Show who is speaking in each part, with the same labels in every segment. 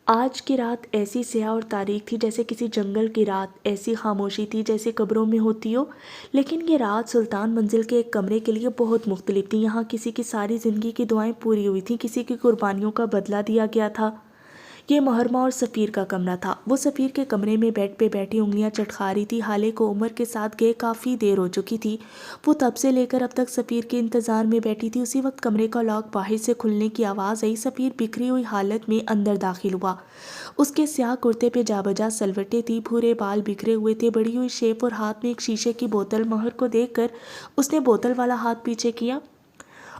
Speaker 1: آج کی رات ایسی سیاہ اور تاریک تھی جیسے کسی جنگل کی رات، ایسی خاموشی تھی جیسے قبروں میں ہوتی ہو۔ لیکن یہ رات سلطان منزل کے ایک کمرے کے لیے بہت مختلف تھی۔ یہاں کسی کی ساری زندگی کی دعائیں پوری ہوئی تھیں، کسی کی قربانیوں کا بدلہ دیا گیا تھا۔ یہ محرمہ اور سفیر کا کمرہ تھا۔ وہ سفیر کے کمرے میں بیڈ پہ بیٹھی انگلیاں چٹخا رہی تھی۔ حالے کو عمر کے ساتھ گئے کافی دیر ہو چکی تھی۔ وہ تب سے لے کر اب تک سفیر کے انتظار میں بیٹھی تھی۔ اسی وقت کمرے کا لاک باہر سے کھلنے کی آواز آئی۔ سفیر بکھری ہوئی حالت میں اندر داخل ہوا۔ اس کے سیاہ کرتے پہ جا بجا سلوٹیں تھی، بھورے بال بکھرے ہوئے تھے، بڑی ہوئی شیپ اور ہاتھ میں ایک شیشے کی بوتل۔ مہر کو دیکھ کر اس نے بوتل والا ہاتھ پیچھے کیا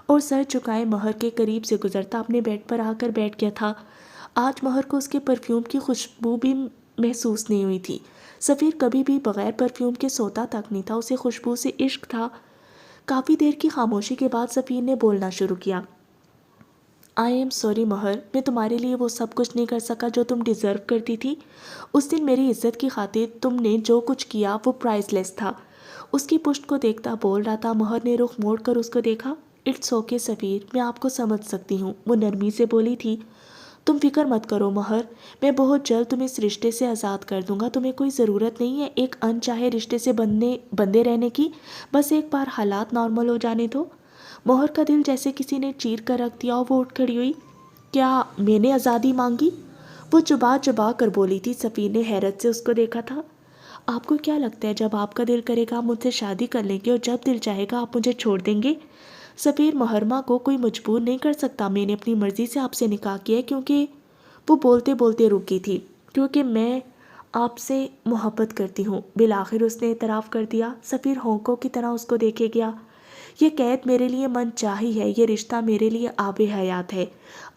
Speaker 1: اور سر چکائے مہر کے قریب سے گزرتا اپنے بیڈ پر آ کر بیٹھ گیا تھا۔ آج مہر کو اس کے پرفیوم کی خوشبو بھی محسوس نہیں ہوئی تھی۔ سفیر کبھی بھی بغیر پرفیوم کے سوتا تک نہیں تھا، اسے خوشبو سے عشق تھا۔ کافی دیر کی خاموشی کے بعد سفیر نے بولنا شروع کیا۔ آئی ایم سوری مہر، میں تمہارے لیے وہ سب کچھ نہیں کر سکا جو تم ڈیزرو کرتی تھی۔ اس دن میری عزت کی خاطر تم نے جو کچھ کیا وہ پرائز لیس تھا۔ اس کی پشت کو دیکھتا بول رہا تھا۔ مہر نے رخ موڑ کر اس کو دیکھا۔ اٹس اوکے سفیر، میں آپ کو سمجھ سکتی ہوں، وہ نرمی سے بولی تھی۔ تم فکر مت کرو مہر، میں بہت جلد تمہیں اس رشتے سے آزاد کر دوں گا۔ تمہیں کوئی ضرورت نہیں ہے ایک انچاہے رشتے سے بندے رہنے کی، بس ایک بار حالات نارمل ہو جانے دو۔ مہر کا دل جیسے کسی نے چیر کر رکھ دیا اور وہ اٹھ کھڑی ہوئی۔ کیا میں نے آزادی مانگی؟ وہ چبا چبا کر بولی تھی۔ سفیر نے حیرت سے اس کو دیکھا تھا۔ آپ کو کیا لگتا ہے جب آپ کا دل کرے گا آپ مجھ سے شادی کر لیں گے اور جب دل چاہے گا آپ مجھے چھوڑ دیں گے؟ سفیر، محرمہ کو کوئی مجبور نہیں کر سکتا۔ میں نے اپنی مرضی سے آپ سے نکاح کیا ہے کیونکہ وہ بولتے بولتے رک گئی تھی، کیونکہ میں آپ سے محبت کرتی ہوں، بالآخر اس نے اعتراف کر دیا۔ سفیر ہونکوں کی طرح اس کو دیکھے گیا۔ یہ قید میرے لیے من چاہی ہے، یہ رشتہ میرے لیے آب حیات ہے۔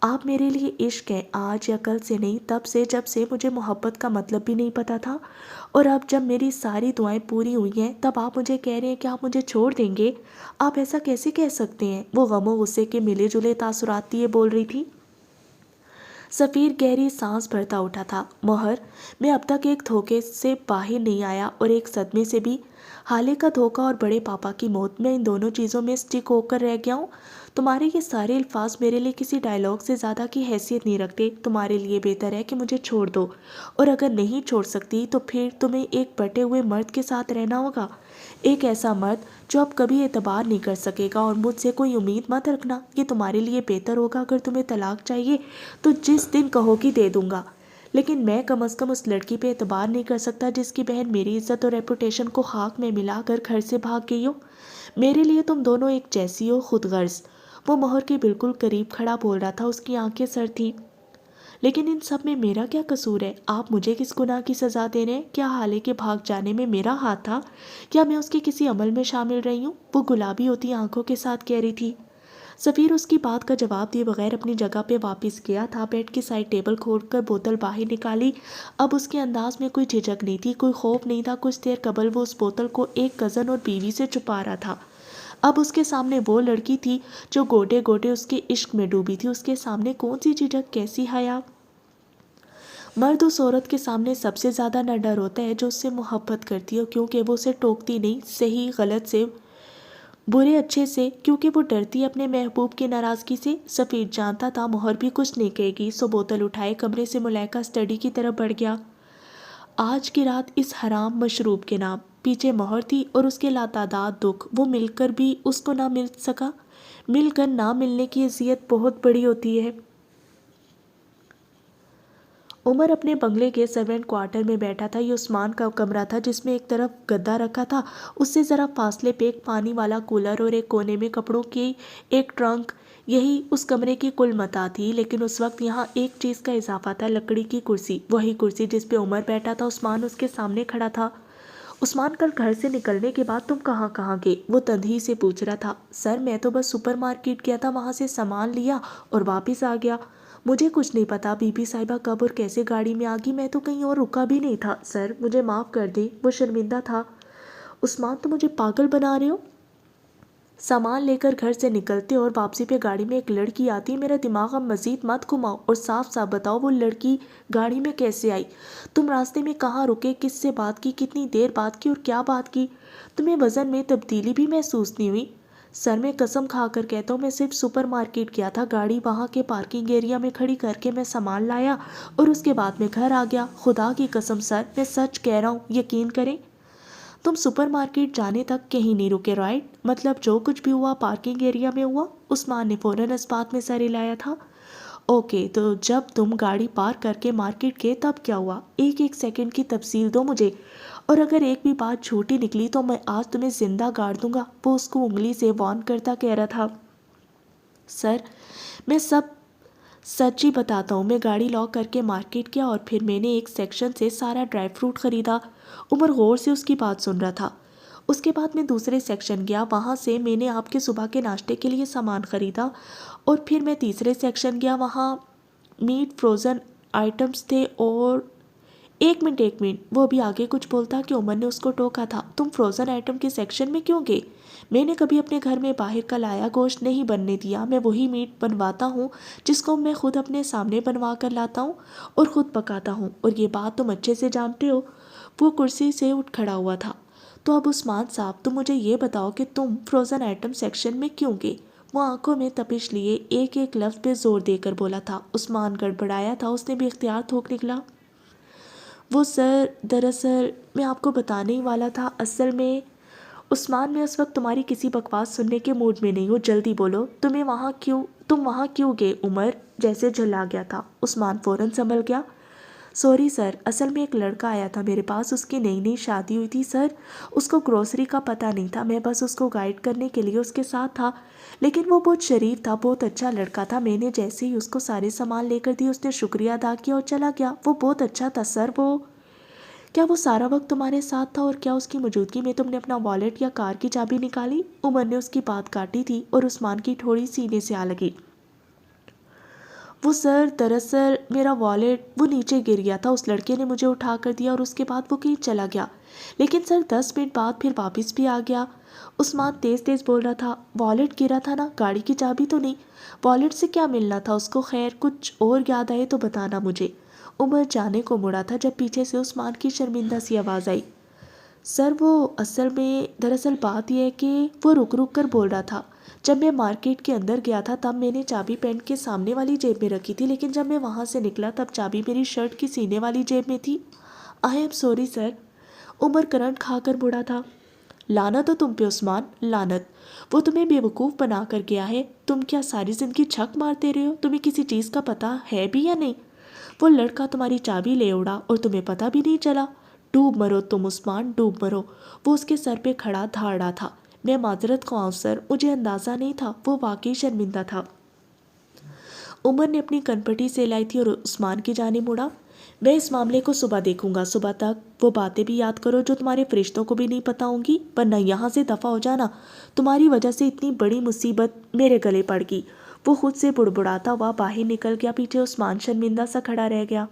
Speaker 1: آپ میرے لیے عشق ہیں، آج یا کل سے نہیں، تب سے جب سے مجھے محبت کا مطلب بھی نہیں پتا تھا۔ اور اب جب میری ساری دعائیں پوری ہوئی ہیں تب آپ مجھے کہہ رہے ہیں کہ آپ مجھے چھوڑ دیں گے۔ آپ ایسا کیسے کہہ سکتے ہیں؟ وہ غم و غصے کے ملے جلے تاثرات لیے بول رہی تھی۔ سفیر گہری سانس بھرتا اٹھا تھا۔ مہر، میں اب تک ایک دھوکے سے باہر نہیں آیا اور ایک صدمے سے بھی۔ حالے کا دھوکہ اور بڑے پاپا کی موت، میں ان دونوں چیزوں میں سٹک ہو کر رہ گیا ہوں۔ تمہارے یہ سارے الفاظ میرے لیے کسی ڈائلاگ سے زیادہ کی حیثیت نہیں رکھتے۔ تمہارے لیے بہتر ہے کہ مجھے چھوڑ دو، اور اگر نہیں چھوڑ سکتی تو پھر تمہیں ایک بٹے ہوئے مرد کے ساتھ رہنا ہوگا، ایک ایسا مرد جو اب کبھی اعتبار نہیں کر سکے گا، اور مجھ سے کوئی امید مت رکھنا۔ یہ تمہارے لیے بہتر ہوگا۔ اگر تمہیں طلاق چاہیے تو جس دن کہو گی دے دوں گا، لیکن میں کم از کم اس لڑکی پہ اعتبار نہیں کر سکتا جس کی بہن میری عزت اور ریپوٹیشن کو خاک میں ملا کر گھر سے بھاگ گئی ہو۔ میرے لیے تم دونوں ایک جیسی ہو، خود غرض۔ وہ مہر کے بالکل قریب کھڑا بول رہا تھا، اس کی آنکھیں سر تھیں۔ لیکن ان سب میں میرا کیا قصور ہے؟ آپ مجھے کس گناہ کی سزا دے رہے ہیں؟ کیا حالے کے بھاگ جانے میں میرا ہاتھ تھا؟ کیا میں اس کے کسی عمل میں شامل رہی ہوں؟ وہ گلابی ہوتی آنکھوں کے ساتھ کہہ رہی تھی۔ سفیر اس کی بات کا جواب دیے بغیر اپنی جگہ پہ واپس گیا تھا۔ بیڈ کی سائڈ ٹیبل کھول کر بوتل باہر نکالی۔ اب اس کے انداز میں کوئی جھجک نہیں تھی، کوئی خوف نہیں تھا۔ کچھ دیر قبل وہ اس بوتل کو ایک کزن اور بیوی سے چھپا رہا تھا، اب اس کے سامنے وہ لڑکی تھی جو گوٹے گوٹے اس کے عشق میں ڈوبی تھی۔ اس کے سامنے کون سی جھجک، کیسی حیا؟ مرد اس عورت کے سامنے سب سے زیادہ نہ ڈر ہوتا ہے جو اس سے محبت کرتی ہے، کیونکہ وہ اسے ٹوکتی نہیں، صحیح غلط سے، برے اچھے سے، کیونکہ وہ ڈرتی ہے اپنے محبوب کی ناراضگی سے۔ سفیر جانتا تھا مہر بھی کچھ نہیں کہے گی، سو بوتل اٹھائے کمرے سے ملائکہ اسٹڈی کی طرف بڑھ گیا۔ آج کی رات اس حرام مشروب کے نام پیچھے مہر تھی اور اس کے لاتعداد دکھ، وہ مل کر بھی اس کو نہ مل سکا۔ مل کر نہ ملنے کی اذیت بہت بڑی ہوتی ہے۔ عمر اپنے بنگلے کے سرونٹ کوارٹر میں بیٹھا تھا۔ یہ عثمان کا کمرہ تھا جس میں ایک طرف گدا رکھا تھا، اس سے ذرا فاصلے پہ ایک پانی والا کولر اور ایک کونے میں کپڑوں کی ایک ٹرنک۔ یہی اس کمرے کی کل متاع تھی، لیکن اس وقت یہاں ایک چیز کا اضافہ تھا، لکڑی کی کرسی، وہی کرسی جس پہ عمر بیٹھا تھا۔ عثمان اس کے سامنے کھڑا تھا۔ عثمان، کل گھر سے نکلنے کے بعد تم کہاں کہاں گئے؟ وہ تندہی سے پوچھ رہا تھا۔ سر، میں تو بس سپر مارکیٹ گیا تھا، وہاں سے سامان لیا اور واپس آ گیا۔ مجھے کچھ نہیں پتا بی بی صاحبہ کب اور کیسے گاڑی میں آگی، میں تو کہیں اور رکا بھی نہیں تھا۔ سر مجھے معاف کر دیں، وہ شرمندہ تھا۔ عثمان، تم مجھے پاگل بنا رہے ہو؟ سامان لے کر گھر سے نکلتے اور واپسی پہ گاڑی میں ایک لڑکی آتی، میرا دماغ اب مزید مت گھماؤ اور صاف صاف بتاؤ وہ لڑکی گاڑی میں کیسے آئی؟ تم راستے میں کہاں رکے، کس سے بات کی، کتنی دیر بات کی اور کیا بات کی؟ تمہیں وزن میں تبدیلی بھی محسوس نہیں ہوئی؟ سر میں قسم کھا کر کہتا ہوں میں صرف سپر مارکیٹ گیا تھا، گاڑی وہاں کے پارکنگ ایریا میں کھڑی کر کے میں سامان لایا اور اس کے بعد میں گھر آ گیا۔ خدا کی قسم سر، میں سچ کہہ رہا ہوں، یقین کریں۔ تم سپر مارکیٹ جانے تک کہیں نہیں رکے رائٹ؟ مطلب جو کچھ بھی ہوا پارکنگ ایریا میں ہوا؟ عثمان نے فوراً اس بات میں سر ہلایا تھا۔ اوکے، تو جب تم گاڑی پارک کر کے مارکیٹ گئے تب کیا ہوا؟ ایک ایک سیکنڈ کی تفصیل دو مجھے، اور اگر ایک بھی بات جھوٹی نکلی تو میں آج تمہیں زندہ گاڑ دوں گا، وہ اس کو انگلی سے وارن کرتا کہہ رہا تھا۔ سر میں سب سچ ہی بتاتا ہوں، میں گاڑی لاک کر کے مارکیٹ گیا اور پھر میں نے ایک سیکشن سے سارا ڈرائی فروٹ خریدا۔ عمر غور سے اس کی بات سن رہا تھا۔ اس کے بعد میں دوسرے سیکشن گیا، وہاں سے میں نے آپ کے صبح کے ناشتے کے لیے سامان خریدا، اور پھر میں تیسرے سیکشن گیا، وہاں میٹ فروزن آئٹمس تھے، اور ایک منٹ وہ بھی آگے کچھ بولتا کہ عمر نے اس کو ٹوکا تھا، تم فروزن آئٹم کے سیکشن میں کیوں گئے؟ میں نے کبھی اپنے گھر میں باہر کا لایا گوشت نہیں بننے دیا، میں وہی میٹ بنواتا ہوں جس کو میں خود اپنے سامنے بنوا کر لاتا ہوں اور خود پکاتا ہوں، اور یہ بات تم اچھے سے جانتے ہو۔ وہ کرسی سے اٹھ کھڑا ہوا تھا۔ تو اب عثمان صاحب تم مجھے یہ بتاؤ کہ تم فروزن آئٹم سیکشن میں کیوں گئے؟ وہ آنکھوں میں تپش لیے ایک ایک لفظ پہ زور دے کر بولا تھا۔ عثمان گڑبڑایا تھا، اس نے بھی اختیار تھوک نکلا۔ وہ سر دراصل میں آپ کو بتانے ہی والا تھا، اصل میں عثمان میں اس وقت تمہاری کسی بکواس سننے کے موڈ میں نہیں ہوں، جلدی بولو تم وہاں کیوں گئے؟ عمر جیسے جھلا گیا تھا۔ عثمان فوراً سنبھل گیا۔ سوری سر، اصل میں ایک لڑکا آیا تھا میرے پاس، اس کی نئی شادی ہوئی تھی سر، اس کو گروسری کا پتہ نہیں تھا، میں بس اس کو گائیڈ کرنے کے لیے اس کے ساتھ تھا، لیکن وہ بہت شریف تھا، بہت اچھا لڑکا تھا۔ میں نے جیسے ہی اس کو سارے سامان لے کر دی اس نے شکریہ ادا کیا اور چلا گیا۔ وہ بہت اچھا تھا سر۔ کیا وہ سارا وقت تمہارے ساتھ تھا، اور کیا اس کی موجودگی میں تم نے اپنا والیٹ یا کار کی چابی نکالی؟ عمر نے اس کی بات کاٹی تھی اور عثمان کی تھوڑی سینے سے آ لگی۔ وہ سر دراصل میرا والیٹ وہ نیچے گر گیا تھا، اس لڑکے نے مجھے اٹھا کر دیا اور اس کے بعد وہ کہیں چلا گیا، لیکن سر 10 منٹ بعد پھر واپس بھی آ گیا۔ عثمان تیز تیز بول رہا تھا۔ والیٹ گرا تھا نا، گاڑی کی چابی تو نہیں؟ والیٹ سے کیا ملنا تھا اس کو؟ خیر کچھ اور یاد آئے تو بتانا مجھے۔ عمر جانے کو مڑا تھا جب پیچھے سے عثمان کی شرمندہ سی آواز آئی۔ سر وہ دراصل بات یہ ہے کہ وہ رک کر بول رہا تھا، جب میں مارکیٹ کے اندر گیا تھا تب میں نے چابی پینٹ کے سامنے والی جیب میں رکھی تھی، لیکن جب میں وہاں سے نکلا تب چابی میری شرٹ کی سینے والی جیب میں تھی۔ I am sorry sir. Umar current کھا کر بوڑھا تھا۔ لعنت ہو تم پہ عثمان، لعنت۔ وہ تمہیں بے وقوف بنا کر گیا ہے، تم کیا ساری زندگی چھک مارتے رہے ہو؟ تمہیں کسی چیز کا پتہ ہے بھی یا نہیں؟ وہ لڑکا تمہاری چابی لے اڑا اور تمہیں پتہ بھی نہیں چلا۔ ڈوب مرو تم عثمان، ڈوب مرو۔ وہ اس کے سر پہ کھڑا دھاڑا تھا۔ میں معذرت خواہ سر، مجھے اندازہ نہیں تھا۔ وہ واقعی شرمندہ تھا۔ عمر نے اپنی کنپٹی سے لائی تھی اور عثمان کی جانب مڑا۔ میں اس معاملے کو صبح دیکھوں گا، صبح تک وہ باتیں بھی یاد کرو جو تمہارے فرشتوں کو بھی نہیں پتہ ہوں گی، ورنہ یہاں سے دفع ہو جانا، تمہاری وجہ سے اتنی بڑی مصیبت میرے گلے پڑ گئی۔ وہ خود سے بڑبڑاتا ہوا باہر نکل گیا، پیچھے عثمان شرمندہ سا کھڑا رہ گیا۔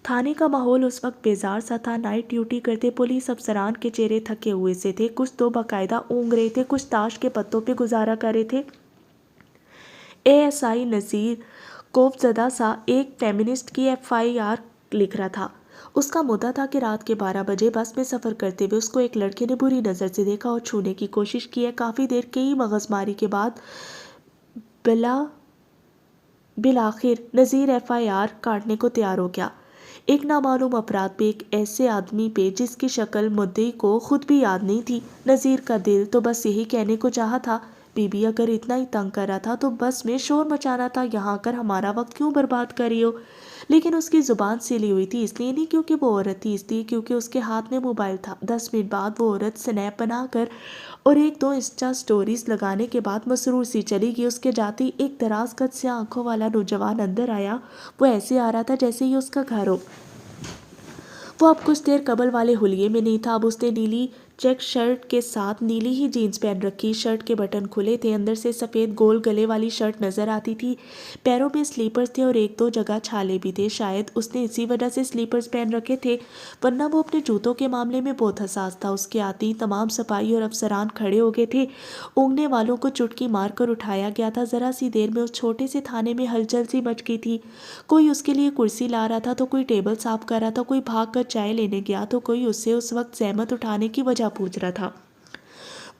Speaker 1: تھانے کا ماحول اس وقت بیزار سا تھا۔ نائٹ ڈیوٹی کرتے پولیس افسران کے چہرے تھکے ہوئے سے تھے، کچھ تو باقاعدہ اونگ رہے تھے، کچھ تاش کے پتوں پہ گزارا کر رہے تھے۔ ASI نذیر خوف زدہ سا ایک فیمنسٹ کی FIR لکھ رہا تھا۔ اس کا مدعا تھا کہ رات کے 12 بجے بس میں سفر کرتے ہوئے اس کو ایک لڑکے نے بری نظر سے دیکھا اور چھونے کی کوشش کی ہے۔ کافی دیر کئی مغز ماری کے بعد بالآخر نذیر FIR کاٹنے کو تیار ہو گیا، ایک نامعلوم اپرادھ پہ، ایک ایسے آدمی پہ جس کی شکل مدعی کو خود بھی یاد نہیں تھی۔ نذیر کا دل تو بس یہی کہنے کو چاہا تھا، بی بی اگر اتنا ہی تنگ کر رہا تھا تو بس میں شور مچانا تھا، یہاں آ کر ہمارا وقت کیوں برباد کر رہی ہو؟ لیکن اس کی زبان سلی ہوئی تھی، اس لیے نہیں کیونکہ وہ عورت تھی، اس لیے کیونکہ اس کے ہاتھ میں موبائل تھا۔ 10 منٹ بعد وہ عورت سنیپ بنا کر اور 1-2 انسٹا سٹوریز لگانے کے بعد مسرور سی چلی گئی۔ اس کے جاتی ایک دراز قد سے آنکھوں والا نوجوان اندر آیا۔ وہ ایسے آ رہا تھا جیسے ہی اس کا گھر ہو۔ وہ اب کچھ دیر قبل والے حلیے میں نہیں تھا، اب اس نے نیلی چیک شرٹ کے ساتھ نیلی ہی جینز پہن رکھی، شرٹ کے بٹن کھلے تھے، اندر سے سفید گول گلے والی شرٹ نظر آتی تھی، پیروں میں سلیپرز تھے اور 1-2 جگہ چھالے بھی تھے، شاید اس نے اسی وجہ سے سلیپرز پہن رکھے تھے، ورنہ وہ اپنے جوتوں کے معاملے میں بہت حساس تھا۔ اس کے آتی تمام سپاہی اور افسران کھڑے ہو گئے تھے، اونگنے والوں کو چٹکی مار کر اٹھایا گیا تھا۔ ذرا سی دیر میں اس چھوٹے سے تھانے میں ہلچل سی مچ گئی تھی، کوئی اس کے لیے کرسی لا رہا تھا تو کوئی ٹیبل صاف کر رہا تھا، کوئی بھاگ کر چائے لینے گیا تو کوئی اس سے اس وقت زحمت اٹھانے کی وجہ پوچھ رہا تھا۔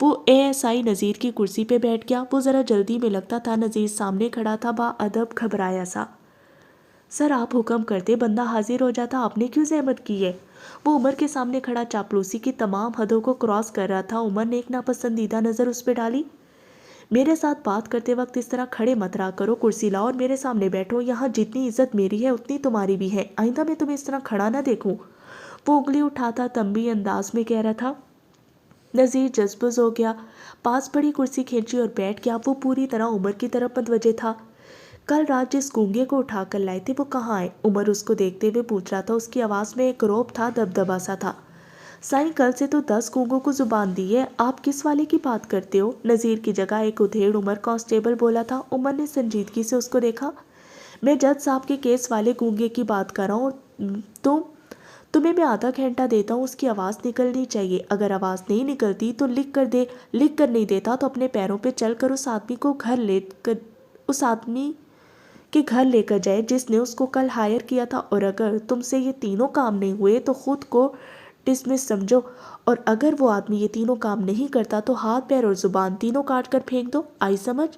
Speaker 1: وہ ASI نذیر کی کرسی پہ بیٹھ گیا۔ وہ ذرا جلدی میں لگتا تھا۔ نذیر سامنے کھڑا تھا، باادب گھبرایا سا۔ سر آپ حکم کرتے، بندہ حاضر ہو جاتا، آپ نے کیوں زحمت کی ہے؟ وہ عمر کے سامنے کھڑا چاپلوسی کی تمام حدوں کو کراس کر رہا تھا۔ عمر نے ایک ناپسندیدہ نظر اس پہ ڈالی۔ میرے ساتھ بات کرتے وقت اس طرح کھڑے مت رہا کرو، کرسی لاؤ اور میرے سامنے بیٹھو۔ یہاں جتنی عزت میری ہے اتنی تمہاری بھی ہے، آئندہ میں تمہیں اس طرح کھڑا نہ دیکھوں۔ وہ انگلی اٹھاتا تنبیہ انداز میں کہہ رہا تھا۔ نذیر جذبز ہو گیا، پاس پڑی کرسی کھینچی اور بیٹھ گیا۔ وہ پوری طرح عمر کی طرف متوجہ تھا۔ کل رات جس گونگے کو اٹھا کر لائے تھے وہ کہاں ہے؟ عمر اس کو دیکھتے ہوئے پوچھ رہا تھا۔ اس کی آواز میں ایک روب تھا، دبدبا سا تھا۔ سائیں کل سے تو 10 گونگوں کو زبان دی ہے، آپ کس والے کی بات کرتے ہو؟ نذیر کی جگہ ایک ادھیڑ عمر کانسٹیبل بولا تھا۔ عمر نے سنجیدگی سے اس کو دیکھا۔ میں جج صاحب کے کیس والے گونگے کی بات کر رہا ہوں۔ تمہیں میں آدھا گھنٹہ دیتا ہوں، اس کی آواز نکلنی چاہیے۔ اگر آواز نہیں نکلتی تو لکھ کر دے، لکھ کر نہیں دیتا تو اپنے پیروں پہ چل کر اس آدمی کے گھر لے کر جائے جس نے اس کو کل ہائر کیا تھا۔ اور اگر تم سے یہ تینوں کام نہیں ہوئے تو خود کو ڈسمس سمجھو، اور اگر وہ آدمی یہ تینوں کام نہیں کرتا تو ہاتھ پیر اور زبان تینوں کاٹ کر پھینک دو، آئی سمجھ؟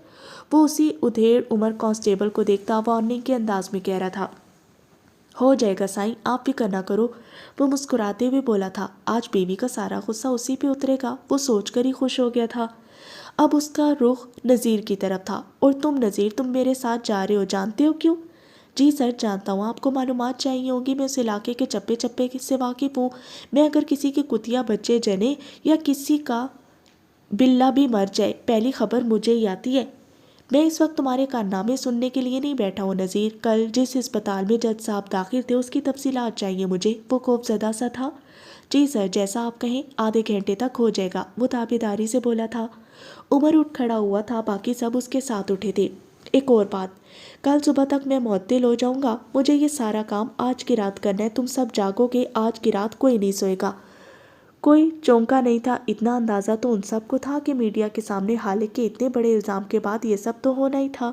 Speaker 1: وہ اسی ادھیڑ عمر کانسٹیبل کو دیکھتا وارننگ کے انداز میں کہہ رہا تھا۔ ہو جائے گا سائیں، آپ فکر نہ کرو، وہ مسکراتے ہوئے بولا تھا۔ آج بیوی کا سارا غصہ اسی پہ اترے گا، وہ سوچ کر ہی خوش ہو گیا تھا۔ اب اس کا رخ نذیر کی طرف تھا۔ اور تم نذیر، تم میرے ساتھ جا رہے ہو، جانتے ہو کیوں؟ جی سر جانتا ہوں، آپ کو معلومات چاہیے ہوں گی، میں اس علاقے کے چپے چپے سے واقف ہوں۔ میں اگر کسی کے کتیا بچے جنے یا کسی کا بلہ بھی مر جائے، پہلی خبر مجھے ہی آتی ہے۔ میں اس وقت تمہارے کارنامے سننے کے لیے نہیں بیٹھا ہوں نذیر، کل جس اسپتال میں جج صاحب داخل تھے اس کی تفصیلات چاہیے مجھے۔ وہ خوف زدہ سا تھا۔ جی سر، جیسا آپ کہیں، آدھے گھنٹے تک ہو جائے گا، وہ تابعداری سے بولا تھا۔ عمر اٹھ کھڑا ہوا تھا، باقی سب اس کے ساتھ اٹھے تھے۔ ایک اور بات، کل صبح تک میں معطل ہو جاؤں گا، مجھے یہ سارا کام آج کی رات کرنا ہے۔ تم سب جاگو گے، آج کی رات کوئی نہیں سوئے گا۔ کوئی چونکا نہیں تھا۔ اتنا اندازہ تو ان سب کو تھا کہ میڈیا کے سامنے حالانکہ اتنے بڑے الزام کے بعد یہ سب تو ہونا ہی تھا۔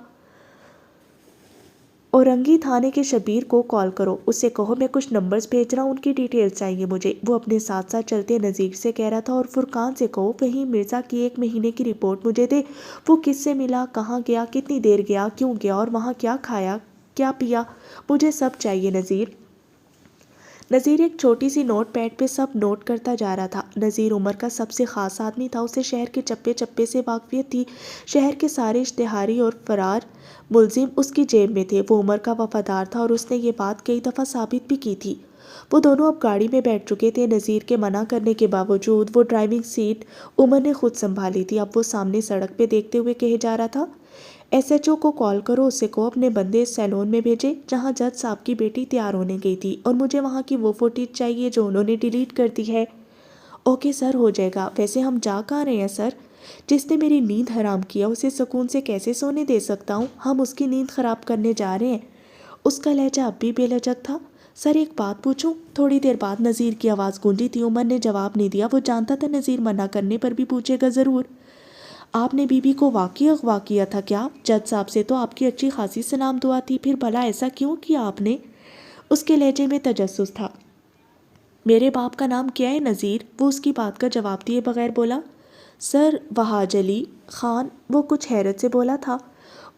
Speaker 1: اورنگی تھانے کے شبیر کو کال کرو، اس سے کہو میں کچھ نمبرز بھیج رہا ہوں، ان کی ڈیٹیلز چاہیے مجھے۔ وہ اپنے ساتھ ساتھ چلتے نذیر سے کہہ رہا تھا۔ اور فرقان سے کہو وہیں مرزا کی 1 مہینے کی رپورٹ مجھے دے، وہ کس سے ملا، کہاں گیا، کتنی دیر گیا، کیوں گیا، اور وہاں کیا کھایا کیا پیا، مجھے سب چاہیے نذیر۔ نذیر ایک چھوٹی سی نوٹ پیڈ پہ سب نوٹ کرتا جا رہا تھا۔ نذیر عمر کا سب سے خاص آدمی تھا، اسے شہر کے چپے چپے سے واقفیت تھی۔ شہر کے سارے اشتہاری اور فرار ملزم اس کی جیب میں تھے۔ وہ عمر کا وفادار تھا اور اس نے یہ بات کئی دفعہ ثابت بھی کی تھی۔ وہ دونوں اب گاڑی میں بیٹھ چکے تھے۔ نذیر کے منع کرنے کے باوجود وہ ڈرائیونگ سیٹ عمر نے خود سنبھالی تھی۔ اب وہ سامنے سڑک پہ دیکھتے ہوئے کہے جا رہا تھا، SHO کو کال کرو، اس سے کہو اپنے بندے اس سیلون میں بھیجے جہاں جج صاحب کی بیٹی تیار ہونے گئی تھی، اور مجھے وہاں کی وہ فوٹیج چاہیے جو انہوں نے ڈیلیٹ کر دی ہے۔ اوکے سر، ہو جائے گا۔ ویسے ہم جا کہاں رہے ہیں سر؟ جس نے میری نیند حرام کیا اسے سکون سے کیسے سونے دے سکتا ہوں؟ ہم اس کی نیند خراب کرنے جا رہے ہیں۔ اس کا لہجہ اب بھی بے لجک تھا۔ سر ایک بات پوچھوں؟ تھوڑی دیر بعد نذیر کی آواز گونجی تھی۔ عمر نے جواب نہیں دیا، وہ جانتا تھا نذیر منع کرنے پر بھی پوچھے گا ضرور۔ آپ نے بی بی کو واقعی اغوا کیا تھا کیا؟ جج صاحب سے تو آپ کی اچھی خاصی سلام دعا تھی، پھر بھلا ایسا کیوں کیا آپ نے؟ اس کے لہجے میں تجسس تھا۔ میرے باپ کا نام کیا ہے نذیر؟ وہ اس کی بات کا جواب دیے بغیر بولا۔ سر وہاج علی خان، وہ کچھ حیرت سے بولا تھا۔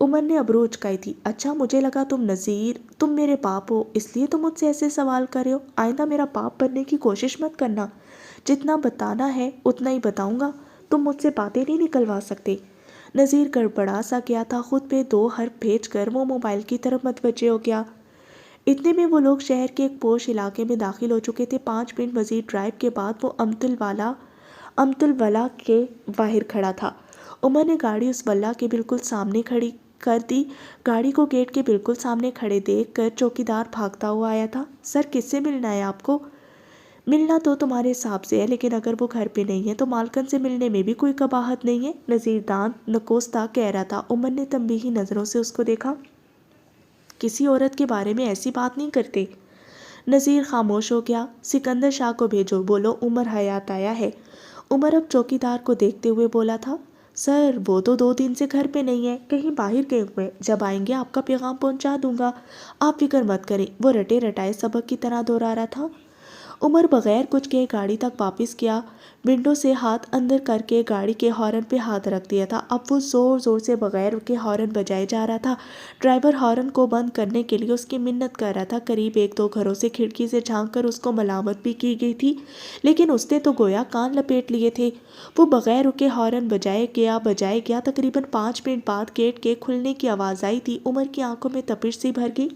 Speaker 1: عمر نے ابرو اچکائی تھی۔ اچھا، مجھے لگا تم نذیر، تم میرے باپ ہو، اس لیے تم مجھ سے ایسے سوال کر رہے ہو۔ آئندہ میرا باپ بننے کی کوشش مت کرنا، جتنا بتانا ہے اتنا ہی بتاؤں گا، تم مجھ سے باتیں نہیں نکلوا سکتے۔ نذیر گڑبڑا سا گیا تھا، خود پہ 2 حرف بھیج کر وہ موبائل کی طرف متوجہ ہو گیا۔ اتنے میں وہ لوگ شہر کے ایک پوش علاقے میں داخل ہو چکے تھے۔ 5 منٹ مزید ڈرائیو کے بعد وہ امت الولا کے باہر کھڑا تھا۔ عمر نے گاڑی اس ولا کے بالکل سامنے کھڑی کر دی۔ گاڑی کو گیٹ کے بالکل سامنے کھڑے دیکھ کر چوکیدار بھاگتا ہوا آیا تھا۔ سر کس سے ملنا ہے آپ کو؟ ملنا تو تمہارے صاحب سے ہے، لیکن اگر وہ گھر پہ نہیں ہے تو مالکن سے ملنے میں بھی کوئی قباحت نہیں ہے، نذیر دانت نکوستا کہہ رہا تھا۔ عمر نے تنبیہی نظروں سے اس کو دیکھا۔ کسی عورت کے بارے میں ایسی بات نہیں کرتے۔ نذیر خاموش ہو گیا۔ سکندر شاہ کو بھیجو، بولو عمر حیات آیا ہے۔ عمر اب چوکیدار کو دیکھتے ہوئے بولا تھا، سر وہ تو 2 دن سے گھر پہ نہیں ہے، کہیں باہر گئے ہوئے، جب آئیں گے آپ کا پیغام پہنچا دوں گا، آپ فکر مت کریں، وہ رٹے رٹائے سبق کی طرح دہرا رہا تھا۔ عمر بغیر کچھ کہے گاڑی تک واپس گیا، ونڈو سے ہاتھ اندر کر کے گاڑی کے ہارن پہ ہاتھ رکھ دیا تھا۔ اب وہ زور زور سے بغیر کے ہارن بجائے جا رہا تھا۔ ڈرائیور ہارن کو بند کرنے کے لیے اس کی منت کر رہا تھا۔ قریب 1-2 گھروں سے کھڑکی سے جھانک کر اس کو ملامت بھی کی گئی تھی، لیکن اس نے تو گویا کان لپیٹ لیے تھے۔ وہ بغیر رکے ہارن بجائے گیا۔ تقریباً 5 منٹ بعد گیٹ کے کھلنے کی آواز آئی تھی۔ عمر کی آنکھوں میں تپش سی بھر گئی۔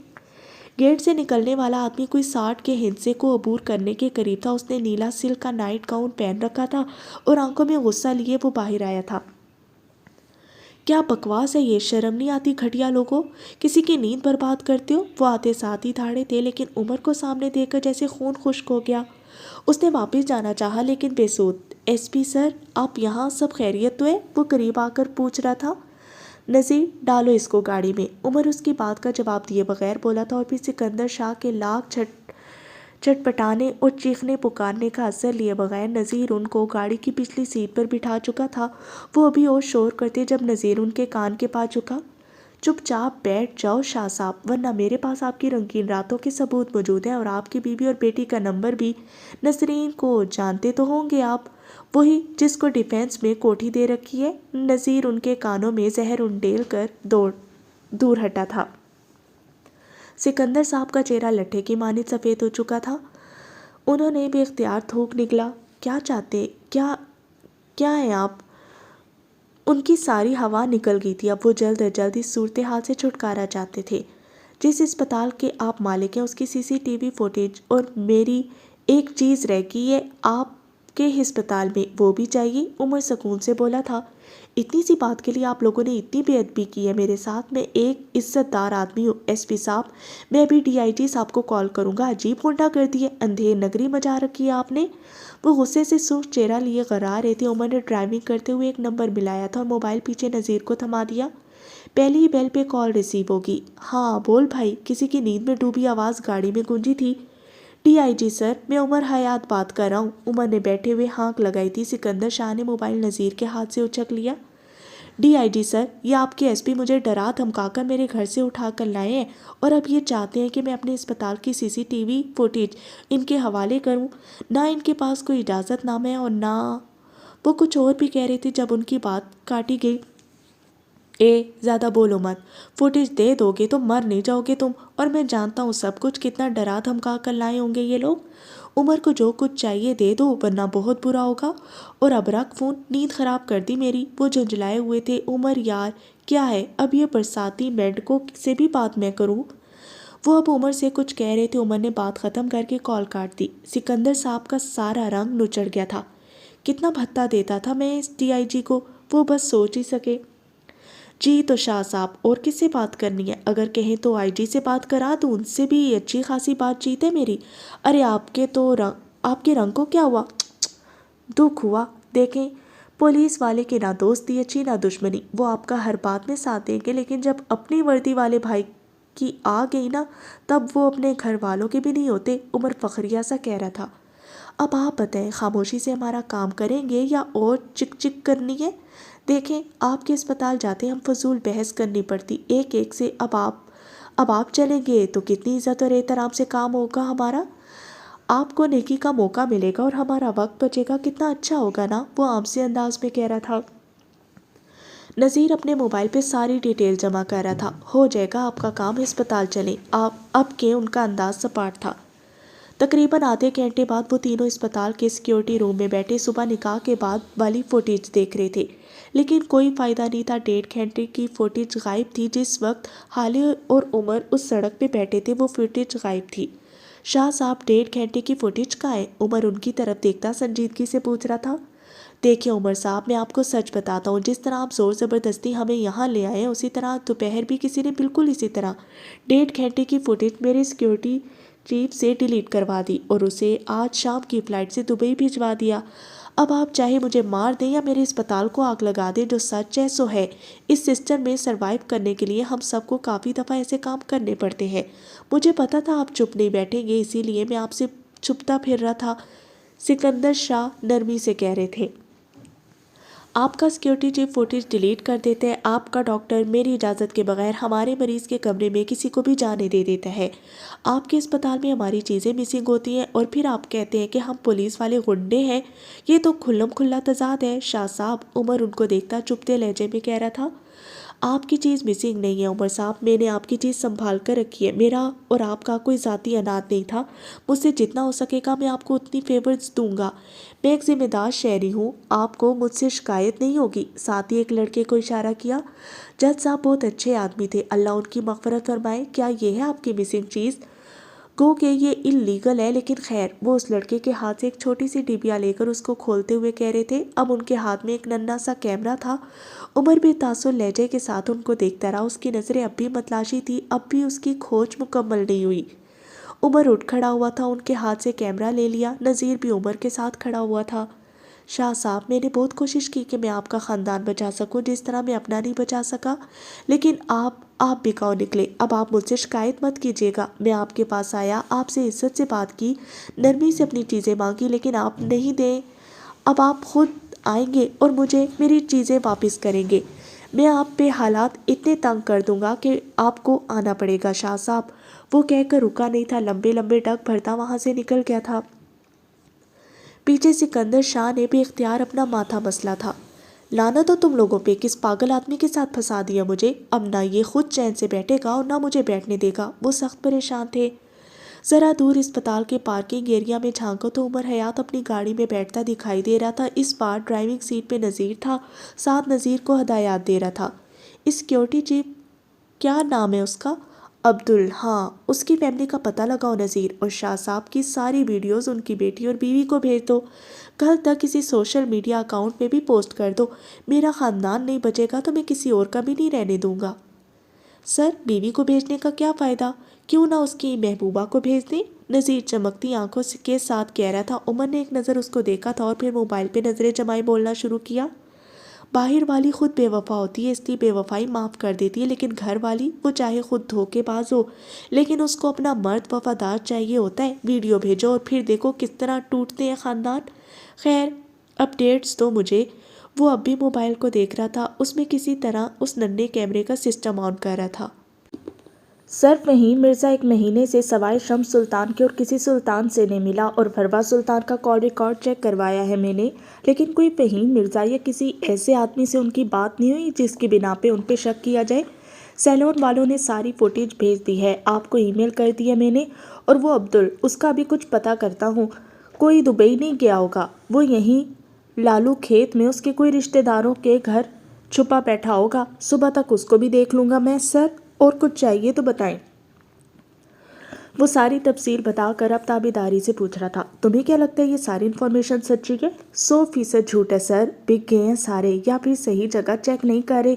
Speaker 1: گیٹ سے نکلنے والا آدمی کوئی 60 کے ہندسے کو عبور کرنے کے قریب تھا۔ اس نے نیلا سلک کا نائٹ گاؤن پہن رکھا تھا اور آنکھوں میں غصہ لیے وہ باہر آیا تھا۔ کیا بکواس ہے یہ، شرم نہیں آتی گھٹیا لوگوں، کسی کی نیند برباد کرتے ہو؟ وہ آتے ساتھ ہی دھاڑے تھے، لیکن عمر کو سامنے دیکھ کر جیسے خون خشک ہو گیا۔ اس نے واپس جانا چاہا لیکن بے سود۔ ایس پی سر، آپ یہاں، سب خیریت تو ہے؟ وہ قریب آ کر پوچھ رہا تھا۔ نذیر، ڈالو اس کو گاڑی میں۔ عمر اس کی بات کا جواب دیے بغیر بولا تھا، اور پھر سکندر شاہ کے لاکھ چھٹپٹانے اور چیخنے پکارنے کا اثر لیے بغیر نذیر ان کو گاڑی کی پچھلی سیٹ پر بٹھا چکا تھا۔ وہ ابھی اور شور کرتے جب نذیر ان کے کان کے پاس جھکا۔ چپ چاپ بیٹھ جاؤ شاہ صاحب، ورنہ میرے پاس آپ کی رنگین راتوں کے ثبوت موجود ہیں، اور آپ کی بیوی اور بیٹی کا نمبر بھی۔ نسرین کو جانتے تو ہوں گے آپ، وہی جس کو ڈیفینس میں کوٹھی دے رکھی ہے۔ نذیر ان کے کانوں میں زہر انڈیل کر دور ہٹا تھا۔ سکندر صاحب کا چہرہ لٹھے کی مانند سفید ہو چکا تھا۔ انہوں نے بے اختیار تھوک نکلا، کیا چاہتے، کیا ہیں آپ؟ ان کی ساری ہوا نکل گئی تھی۔ اب وہ جلد از جلد اس صورتحال سے چھٹکارا چاہتے تھے۔ جس اسپتال کے آپ مالک ہیں اس کی CCTV فوٹیج، اور میری ایک چیز رہ گئی ہے آپ کے ہسپتال میں، وہ بھی چاہیے۔ عمر سکون سے بولا تھا، اتنی سی بات کے لیے آپ لوگوں نے اتنی بے ادبی کی ہے میرے ساتھ؟ میں ایک عزت دار آدمی ہوں ایس پی صاحب، میں ابھی DIG صاحب کو کال کروں گا۔ عجیب غنڈہ گردی ہے، اندھیر نگری مچا رکھی ہے آپ نے۔ وہ غصے سے سرخ چہرہ لیے غرا رہے تھے۔ عمر نے ڈرائیونگ کرتے ہوئے ایک نمبر ملایا تھا اور موبائل پیچھے نذیر کو تھما دیا۔ پہلی ہی بیل پہ کال ریسیو ہوگی۔ ہاں بول بھائی، کسی کی نیند میں ڈوبی آواز گاڑی میں گونجی تھی۔ DIG سر، میں عمر حیات بات کر رہا ہوں۔ عمر نے بیٹھے ہوئے ہانک لگائی تھی۔ سکندر شاہ نے موبائل نذیر کے ہاتھ سے اچک لیا۔ DIG سر، یہ آپ کے SP مجھے ڈرا دھمکا کر میرے گھر سے اٹھا کر لائے ہیں، اور اب یہ چاہتے ہیں کہ میں اپنے اسپتال کی CCTV فوٹیج ان کے حوالے کروں۔ نہ ان کے پاس کوئی اجازت نامہ ہے اور نہ… وہ کچھ اور بھی کہہ رہے تھے جب ان کی بات کاٹی گئی۔ زیادہ بولو مت، فوٹیج دے دو گے تو مر نہیں جاؤ گے تم، اور میں جانتا ہوں سب کچھ، کتنا ڈرا دھمکا کر لائے ہوں گے یہ لوگ۔ عمر کو جو کچھ چاہیے دے دو ورنہ بہت برا ہوگا۔ اور اب رکھ فون، نیند خراب کر دی میری۔ وہ جھنجھلائے ہوئے تھے۔ عمر یار کیا ہے، اب یہ برساتی میڈکو سے بھی بات میں کروں؟ وہ اب عمر سے کچھ کہہ رہے تھے۔ عمر نے بات ختم کر کے کال کاٹ دی۔ سکندر صاحب کا سارا رنگ نچڑ گیا تھا۔ کتنا بھتہ دیتا تھا میں اس DIG کو، وہ بس سوچ ہی سکے۔ جی تو شاہ صاحب، اور کس سے بات کرنی ہے؟ اگر کہیں تو IG سے بات کرا دوں، ان سے بھی اچھی خاصی بات چیت ہے میری۔ ارے آپ کے رنگ کو کیا ہوا؟ دکھ ہوا۔ دیکھیں، پولیس والے کی نہ دوستی اچھی نہ دشمنی، وہ آپ کا ہر بات میں ساتھ دیں گے، لیکن جب اپنی وردی والے بھائی کی آ گئی نا، تب وہ اپنے گھر والوں کے بھی نہیں ہوتے۔ عمر فخریہ سا کہہ رہا تھا۔ اب آپ بتائیں، خاموشی سے ہمارا کام کریں گے یا اور چک چک کرنی ہے؟ دیکھیں، آپ کے اسپتال جاتے ہم فضول بحث کرنی پڑتی ایک ایک سے۔ اب آپ چلیں گے تو کتنی عزت اور احترام سے کام ہوگا ہمارا، آپ کو نیکی کا موقع ملے گا اور ہمارا وقت بچے گا، کتنا اچھا ہوگا نا، وہ عام سے انداز میں کہہ رہا تھا۔ نذیر اپنے موبائل پہ ساری ڈیٹیل جمع کر رہا تھا۔ ہو جائے گا آپ کا کام، ہسپتال چلیں آپ اب کے ان کا انداز سپاٹ تھا۔ تقریباً آدھے گھنٹے بعد وہ تینوں اسپتال کے سیکیورٹی روم میں بیٹھے صبح نکاح کے بعد والی فوٹیج دیکھ رہے تھے، لیکن کوئی فائدہ نہیں تھا۔ 1.5 گھنٹے کی فوٹیج غائب تھی۔ جس وقت حالے اور عمر اس سڑک پہ بیٹھے تھے وہ فوٹیج غائب تھی۔ شاہ صاحب، 1.5 گھنٹے کی فوٹیج کہاں ہے؟ عمر ان کی طرف دیکھتا سنجیدگی سے پوچھ رہا تھا۔ دیکھیں عمر صاحب، میں آپ کو سچ بتاتا ہوں، جس طرح آپ زور زبردستی ہمیں یہاں لے آئے ہیں، اسی طرح دوپہر بھی کسی نے بالکل اسی طرح 1.5 گھنٹے کی فوٹیج میرے سیکیورٹی چیف سے ڈیلیٹ کروا دی اور اسے آج شام کی فلائٹ سے دبئی بھجوا دیا۔ اب آپ چاہے مجھے مار دیں یا میرے اسپتال کو آگ لگا دیں، جو سچ ہے سو ہے۔ اس سسٹم میں سروائیو کرنے کے لیے ہم سب کو کافی دفعہ ایسے کام کرنے پڑتے ہیں۔ مجھے پتا تھا آپ چپ نہیں بیٹھیں گے، اسی لیے میں آپ سے چھپتا پھر رہا تھا، سکندر شاہ نرمی سے کہہ رہے تھے۔ آپ کا سیکیورٹی چیف فوٹیج ڈیلیٹ کر دیتا ہے، آپ کا ڈاکٹر میری اجازت کے بغیر ہمارے مریض کے کمرے میں کسی کو بھی جانے دے دیتا ہے، آپ کے اسپتال میں ہماری چیزیں مسنگ ہوتی ہیں اور پھر آپ کہتے ہیں کہ ہم پولیس والے غنڈے ہیں۔ یہ تو کھلم کھلا تضاد ہے شاہ صاحب، عمر ان کو دیکھتا چپتے لہجے میں کہہ رہا تھا۔ آپ کی چیز مسنگ نہیں ہے عمر صاحب، میں نے آپ کی چیز سنبھال کر رکھی ہے، میرا اور آپ کا کوئی ذاتی اناج نہیں تھا، مجھ سے جتنا ہو سکے گا میں آپ کو اتنی فیورز دوں گا، میں ایک ذمہ دار شہری ہوں، آپ کو مجھ سے شکایت نہیں ہوگی۔ ساتھ ہی ایک لڑکے کو اشارہ کیا۔ جج صاحب بہت اچھے آدمی تھے، اللہ ان کی مغفرت فرمائے، کیا یہ ہے آپ کی مسنگ چیز؟ گو کہ یہ انلیگل ہے لیکن خیر، وہ اس لڑکے کے ہاتھ سے ایک چھوٹی سی ڈبیا لے کر اس کو کھولتے ہوئے کہہ رہے تھے۔ اب ان کے ہاتھ میں ایک ننھا سا کیمرہ تھا۔ عمر بے تاثر لہجے کے ساتھ ان کو دیکھتا رہا، اس کی نظریں اب بھی متلاشی تھی، اب بھی اس کی کھوج مکمل نہیں ہوئی۔ عمر اٹھ کھڑا ہوا تھا، ان کے ہاتھ سے کیمرہ لے لیا، نذیر بھی عمر کے ساتھ کھڑا ہوا تھا۔ شاہ صاحب میں نے بہت کوشش کی کہ میں آپ کا خاندان بچا سکوں جس طرح میں اپنا نہیں بچا سکا، لیکن آپ بکاؤ نکلے، اب آپ مجھ سے شکایت مت کیجیے گا۔ میں آپ کے پاس آیا، آپ سے عزت سے بات کی، نرمی سے اپنی چیزیں مانگی، لیکن آپ نہیں دیں، اب آپ خود آئیں گے اور مجھے میری چیزیں واپس کریں گے، میں آپ پہ حالات اتنے تنگ کر دوں گا کہ آپ کو آنا پڑے گا شاہ صاحب۔ وہ کہہ کر رکا نہیں تھا، لمبے لمبے ڈگ بھرتا وہاں سے نکل گیا تھا۔ پیچھے سکندر شاہ نے بھی اختیار اپنا ماتھا مسلا تھا۔ لعنت ہو تم لوگوں پہ، کس پاگل آدمی کے ساتھ پھنسا دیا مجھے، اب نہ یہ خود چین سے بیٹھے گا اور نہ مجھے بیٹھنے دے گا۔ وہ سخت پریشان تھے۔ ذرا دور اسپتال کے پارکنگ ایریا میں جھانکو تو عمر حیات اپنی گاڑی میں بیٹھتا دکھائی دے رہا تھا۔ اس بار ڈرائیونگ سیٹ پہ نذیر تھا، ساتھ نذیر کو ہدایات دے رہا تھا۔ اس سیکیورٹی چیف، کیا نام ہے اس کا؟ عبدل، ہاں، اس کی فیملی کا پتہ لگاؤ نذیر، اور شاہ صاحب کی ساری ویڈیوز ان کی بیٹی اور بیوی کو بھیج دو، کل تک کسی سوشل میڈیا اکاؤنٹ پہ بھی پوسٹ کر دو، میرا خاندان نہیں بچے گا تو میں کسی اور کا بھی نہیں رہنے دوں گا۔ سر، بیوی کو بھیجنے کا کیا فائدہ، کیوں نہ اس کی محبوبہ کو بھیج دیں؟ نذیر چمکتی آنکھوں کے ساتھ کہہ رہا تھا۔ عمر نے ایک نظر اس کو دیکھا تھا اور پھر موبائل پہ نظریں جمائے بولنا شروع کیا۔ باہر والی خود بے وفا ہوتی ہے، اس لیے بے وفائی معاف کر دیتی ہے، لیکن گھر والی، وہ چاہے خود دھوکے باز ہو لیکن اس کو اپنا مرد وفادار چاہیے ہوتا ہے۔ ویڈیو بھیجو اور پھر دیکھو کس طرح ٹوٹتے ہیں خاندان۔ خیر، اپڈیٹس تو مجھے۔ وہ اب بھی موبائل کو دیکھ رہا تھا، اس میں کسی طرح اس ننھے کیمرے کا سسٹم آن کر رہا تھا۔ سر، فہیم مرزا ایک مہینے سے سوائے شمس سلطان کے اور کسی سلطان سے نہیں ملا، اور پرواز سلطان کا کال ریکارڈ چیک کروایا ہے میں نے، لیکن کوئی فہیم مرزا یا کسی ایسے آدمی سے ان کی بات نہیں ہوئی جس کی بنا پہ ان پہ شک کیا جائے۔ سیلون والوں نے ساری فوٹیج بھیج دی ہے، آپ کو ای میل کر دیا میں نے، اور وہ عبدل، اس کا بھی کچھ پتہ کرتا ہوں، کوئی دبئی نہیں گیا ہوگا، وہ یہیں لالو کھیت میں اس کے کوئی رشتہ داروں کے گھر چھپا بیٹھا ہوگا، صبح تک اس کو بھی دیکھ لوں گا میں۔ سر، اور کچھ چاہیے تو بتائیں۔ وہ ساری تفصیل بتا کر اب تابیداری سے پوچھ رہا تھا۔ تمہیں کیا لگتا ہے یہ ساری انفارمیشن سچی ہے؟ 100% جھوٹ ہے سر، بک گئے ہیں سارے، یا پھر صحیح جگہ چیک نہیں کر رہے۔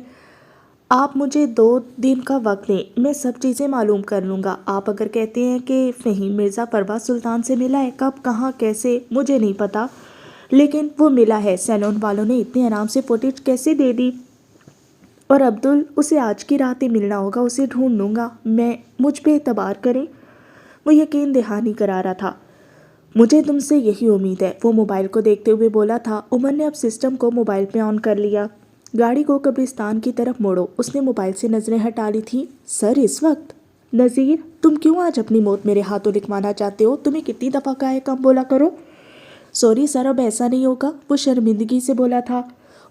Speaker 1: آپ مجھے 2 دن کا وقت دیں، میں سب چیزیں معلوم کر لوں گا۔ آپ اگر کہتے ہیں کہ فہیم مرزا پرواز سلطان سے ملا ہے، کب، کہاں، کیسے، مجھے نہیں پتا، لیکن وہ ملا ہے۔ سیلون والوں نے اتنے آرام سے فوٹیج کیسے دے دی؟ اور عبدل، اسے آج کی رات ہی ملنا ہوگا، اسے ڈھونڈ لوں گا میں، مجھ پہ اعتبار کریں۔ وہ یقین دہانی کرا رہا تھا۔ مجھے تم سے یہی امید ہے، وہ موبائل کو دیکھتے ہوئے بولا تھا۔ عمر نے اب سسٹم کو موبائل پہ آن کر لیا۔ گاڑی کو قبرستان کی طرف موڑو، اس نے موبائل سے نظریں ہٹا لی تھیں۔ سر، اس وقت؟ نذیر، تم کیوں آج اپنی موت میرے ہاتھوں لکھوانا چاہتے ہو؟ تمہیں کتنی دفعہ کہا ہے کم بولا کرو؟ سوری سر، اب ایسا نہیں ہوگا، وہ شرمندگی سے بولا تھا۔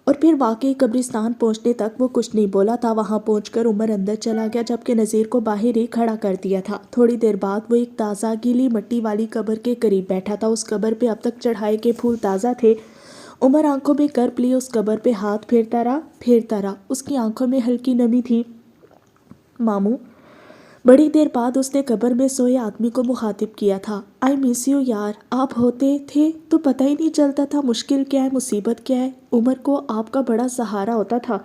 Speaker 1: اور پھر واقعی قبرستان پہنچنے تک وہ کچھ نہیں بولا تھا۔ وہاں پہنچ کر عمر اندر چلا گیا جبکہ نذیر کو باہر ہی کھڑا کر دیا تھا۔ تھوڑی دیر بعد وہ ایک تازہ گیلی مٹی والی قبر کے قریب بیٹھا تھا۔ اس قبر پہ اب تک چڑھائے کے پھول تازہ تھے۔ عمر آنکھوں میں کرپ لیے اس قبر پہ ہاتھ پھیرتا رہا، اس کی آنکھوں میں ہلکی نمی تھی۔ ماموں، بڑی دیر بعد اس نے قبر میں سوئے آدمی کو مخاطب کیا تھا۔ آئی مس یو یار، آپ ہوتے تھے تو پتہ ہی نہیں چلتا تھا مشکل کیا ہے، مصیبت کیا ہے۔ عمر کو آپ کا بڑا سہارا ہوتا تھا،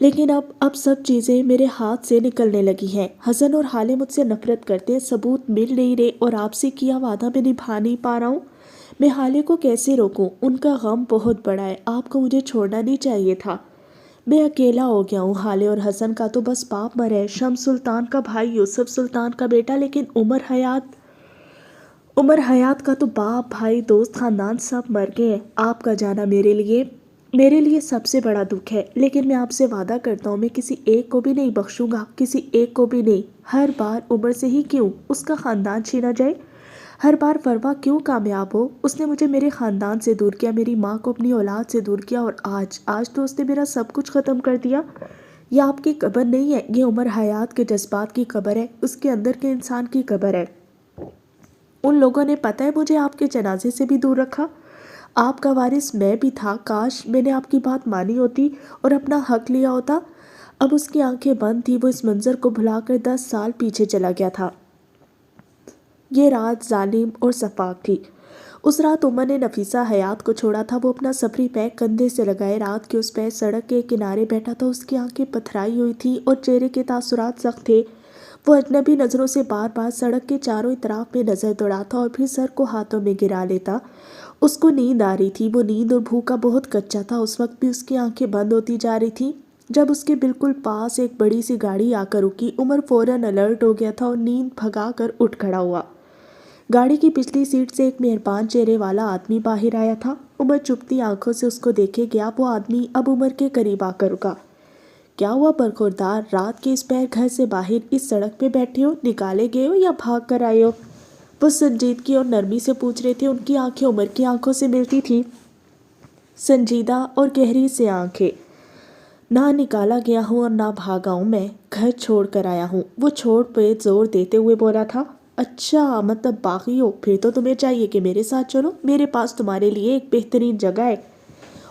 Speaker 1: لیکن اب سب چیزیں میرے ہاتھ سے نکلنے لگی ہیں۔ حسن اور حالے مجھ سے نفرت کرتے ہیں، ثبوت مل نہیں رہے، اور آپ سے کیا وعدہ میں نبھا نہیں پا رہا ہوں۔ میں حالے کو کیسے روکوں؟ ان کا غم بہت بڑا ہے، آپ کو مجھے چھوڑنا نہیں چاہیے تھا۔ میں اکیلا ہو گیا ہوں، حالے اور حسن کا تو بس باپ مرا ہے، شمس سلطان کا بھائی، یوسف سلطان کا بیٹا، لیکن عمر حیات کا تو باپ، بھائی، دوست، خاندان سب مر گئے ہیں۔ آپ کا جانا میرے لیے میرے لیے سب سے بڑا دکھ ہے، لیکن میں آپ سے وعدہ کرتا ہوں میں کسی ایک کو بھی نہیں بخشوں گا، کسی ایک کو بھی نہیں۔ ہر بار عمر سے ہی کیوں اس کا خاندان چھینا جائے؟ ہر بار فروا کیوں کامیاب ہو؟ اس نے مجھے میرے خاندان سے دور کیا، میری ماں کو اپنی اولاد سے دور کیا، اور آج تو اس نے میرا سب کچھ ختم کر دیا۔ یہ آپ کی قبر نہیں ہے، یہ عمر حیات کے جذبات کی قبر ہے، اس کے اندر کے انسان کی قبر ہے۔ ان لوگوں نے پتہ ہے مجھے آپ کے جنازے سے بھی دور رکھا۔ آپ کا وارث میں بھی تھا، کاش میں نے آپ کی بات مانی ہوتی اور اپنا حق لیا ہوتا۔ اب اس کی آنکھیں بند تھی، وہ اس منظر کو بھلا کر 10 سال پیچھے چلا گیا تھا۔ یہ رات ظالم اور شفاق تھی۔ اس رات عمر نے نفیسہ حیات کو چھوڑا تھا، وہ اپنا سفری بیگ کندھے سے لگائے رات کے اس پہ سڑک کے کنارے بیٹھا تھا، اس کی آنکھیں پتھرائی ہوئی تھی اور چہرے کے تاثرات سخت تھے۔ وہ اجنبی نظروں سے بار بار سڑک کے چاروں اطراف میں نظر دوڑاتا اور پھر سر کو ہاتھوں میں گرا لیتا۔ اس کو نیند آ رہی تھی، وہ نیند اور بھوک کا بہت کچا تھا، اس وقت بھی اس کی آنکھیں بند ہوتی جا رہی تھیں۔ جب اس کے بالکل پاس ایک بڑی سی گاڑی آ کر رکی، عمر فوراً الرٹ ہو گیا تھا اور نیند بھگا کر اٹھ کھڑا ہوا۔ گاڑی کی پچھلی سیٹ سے ایک مہربان چہرے والا آدمی باہر آیا تھا۔ عمر چپتی آنکھوں سے اس کو دیکھے گیا۔ وہ آدمی اب عمر کے قریب آ کر رکا۔ کیا ہوا برخوردار، رات کے اس پہر گھر سے باہر اس سڑک پہ بیٹھے ہو؟ نکالے گئے ہو یا بھاگ کر آئے ہو؟ وہ سنجیدگی اور نرمی سے پوچھ رہے تھے، ان کی آنکھیں عمر کی آنکھوں سے ملتی تھیں، سنجیدہ اور گہری سے آنکھیں۔ نہ نکالا گیا ہوں اور نہ بھاگا ہوں، میں گھر چھوڑ کر آیا ہوں، وہ چھوڑ پہ زور دیتے ہوئے بولا تھا۔ اچھا، مطلب باغی ہو، پھر تو تمہیں چاہیے کہ میرے ساتھ چلو، میرے پاس تمہارے لیے ایک بہترین جگہ ہے۔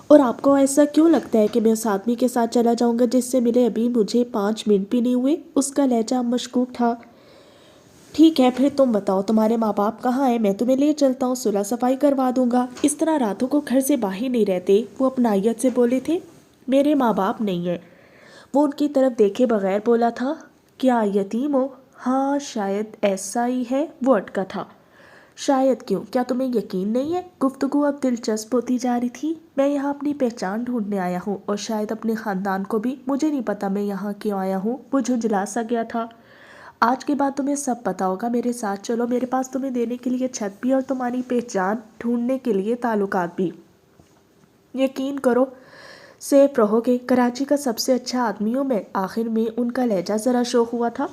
Speaker 1: اور آپ کو ایسا کیوں لگتا ہے کہ میں اس آدمی کے ساتھ چلا جاؤں گا جس سے ملے ابھی مجھے 5 منٹ بھی نہیں ہوئے؟ اس کا لہجہ مشکوک تھا۔ ٹھیک ہے، پھر تم بتاؤ تمہارے ماں باپ کہاں ہیں؟ میں تمہیں لے چلتا ہوں، صلح صفائی کروا دوں گا۔ اس طرح راتوں کو گھر سے باہر نہیں رہتے، وہ اپنائیت سے بولے تھے۔ میرے ماں باپ نہیں ہیں، وہ ان کی طرف دیکھے بغیر بولا تھا۔ کیا یتیم ہو؟ ہاں شاید ایسا ہی ہے، وہ اٹکا تھا۔ شاید کیوں؟ کیا تمہیں یقین نہیں ہے؟ گفتگو اب دلچسپ ہوتی جا رہی تھی۔ میں یہاں اپنی پہچان ڈھونڈنے آیا ہوں اور شاید اپنے خاندان کو بھی، مجھے نہیں پتا میں یہاں کیوں آیا ہوں، وہ جھنجھلا سا گیا تھا۔ آج کے بعد تمہیں سب پتا ہوگا، میرے ساتھ چلو، میرے پاس تمہیں دینے کے لیے چھت بھی اور تمہاری پہچان ڈھونڈنے کے لیے تعلقات بھی۔ یقین کرو سیف رہو گے، کراچی کا سب سے اچھا آدمی ہوں میں۔ آخر میں ان کا لہجہ ذرا شوق ہوا تھا۔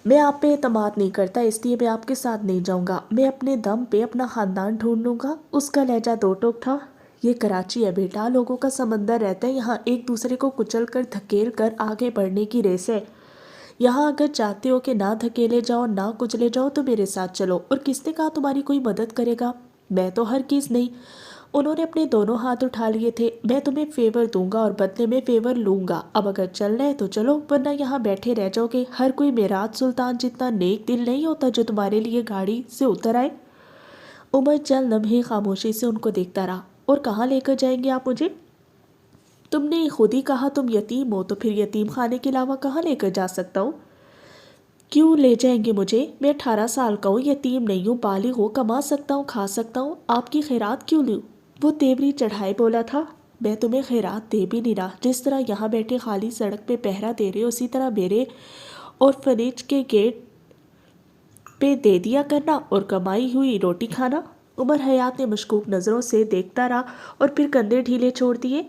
Speaker 1: میں آپ پہ اعتماد نہیں کرتا، اس لیے میں آپ کے ساتھ نہیں جاؤں گا، میں اپنے دم پہ اپنا خاندان ڈھونڈ لوں گا۔ اس کا لہجہ دو ٹوک تھا۔ یہ کراچی ہے بیٹا، لوگوں کا سمندر رہتا ہے یہاں، ایک دوسرے کو کچل کر دھکیل کر آگے بڑھنے کی ریس ہے یہاں۔ اگر چاہتے ہو کہ نہ دھکیلے جاؤ نہ کچلے جاؤ تو میرے ساتھ چلو۔ اور کس نے کہا تمہاری کوئی مدد کرے گا؟ میں تو ہرگز نہیں۔ انہوں نے اپنے دونوں ہاتھ اٹھا لیے تھے۔ میں تمہیں فیور دوں گا اور بدلے میں فیور لوں گا، اب اگر چلنا ہے تو چلو، ورنہ یہاں بیٹھے رہ جاؤ گے۔ ہر کوئی میرات سلطان جتنا نیک دل نہیں ہوتا جو تمہارے لیے گاڑی سے اتر آئے۔ عمر چند لمحے خاموشی سے ان کو دیکھتا رہا۔ اور کہاں لے کر جائیں گے آپ مجھے؟ تم نے خود ہی کہا تم یتیم ہو، تو پھر یتیم خانے کے علاوہ کہاں لے کر جا سکتا ہوں؟ کیوں لے جائیں گے مجھے؟ میں 18 سال کا ہوں، یتیم نہیں ہوں، بالغ ہوں، کما سکتا ہوں، کھا سکتا ہوں، آپ کی خیرات کیوں لوں؟ وہ تیوری چڑھائے بولا تھا۔ میں تمہیں خیرات دے بھی نہیں رہا، جس طرح یہاں بیٹھے خالی سڑک پہ پہرا دے رہے اسی طرح میرے اور فنیج کے گیٹ پہ دے دیا کرنا اور کمائی ہوئی روٹی کھانا۔ عمر حیات نے مشکوک نظروں سے دیکھتا رہا اور پھر کندھے ڈھیلے چھوڑ دیے۔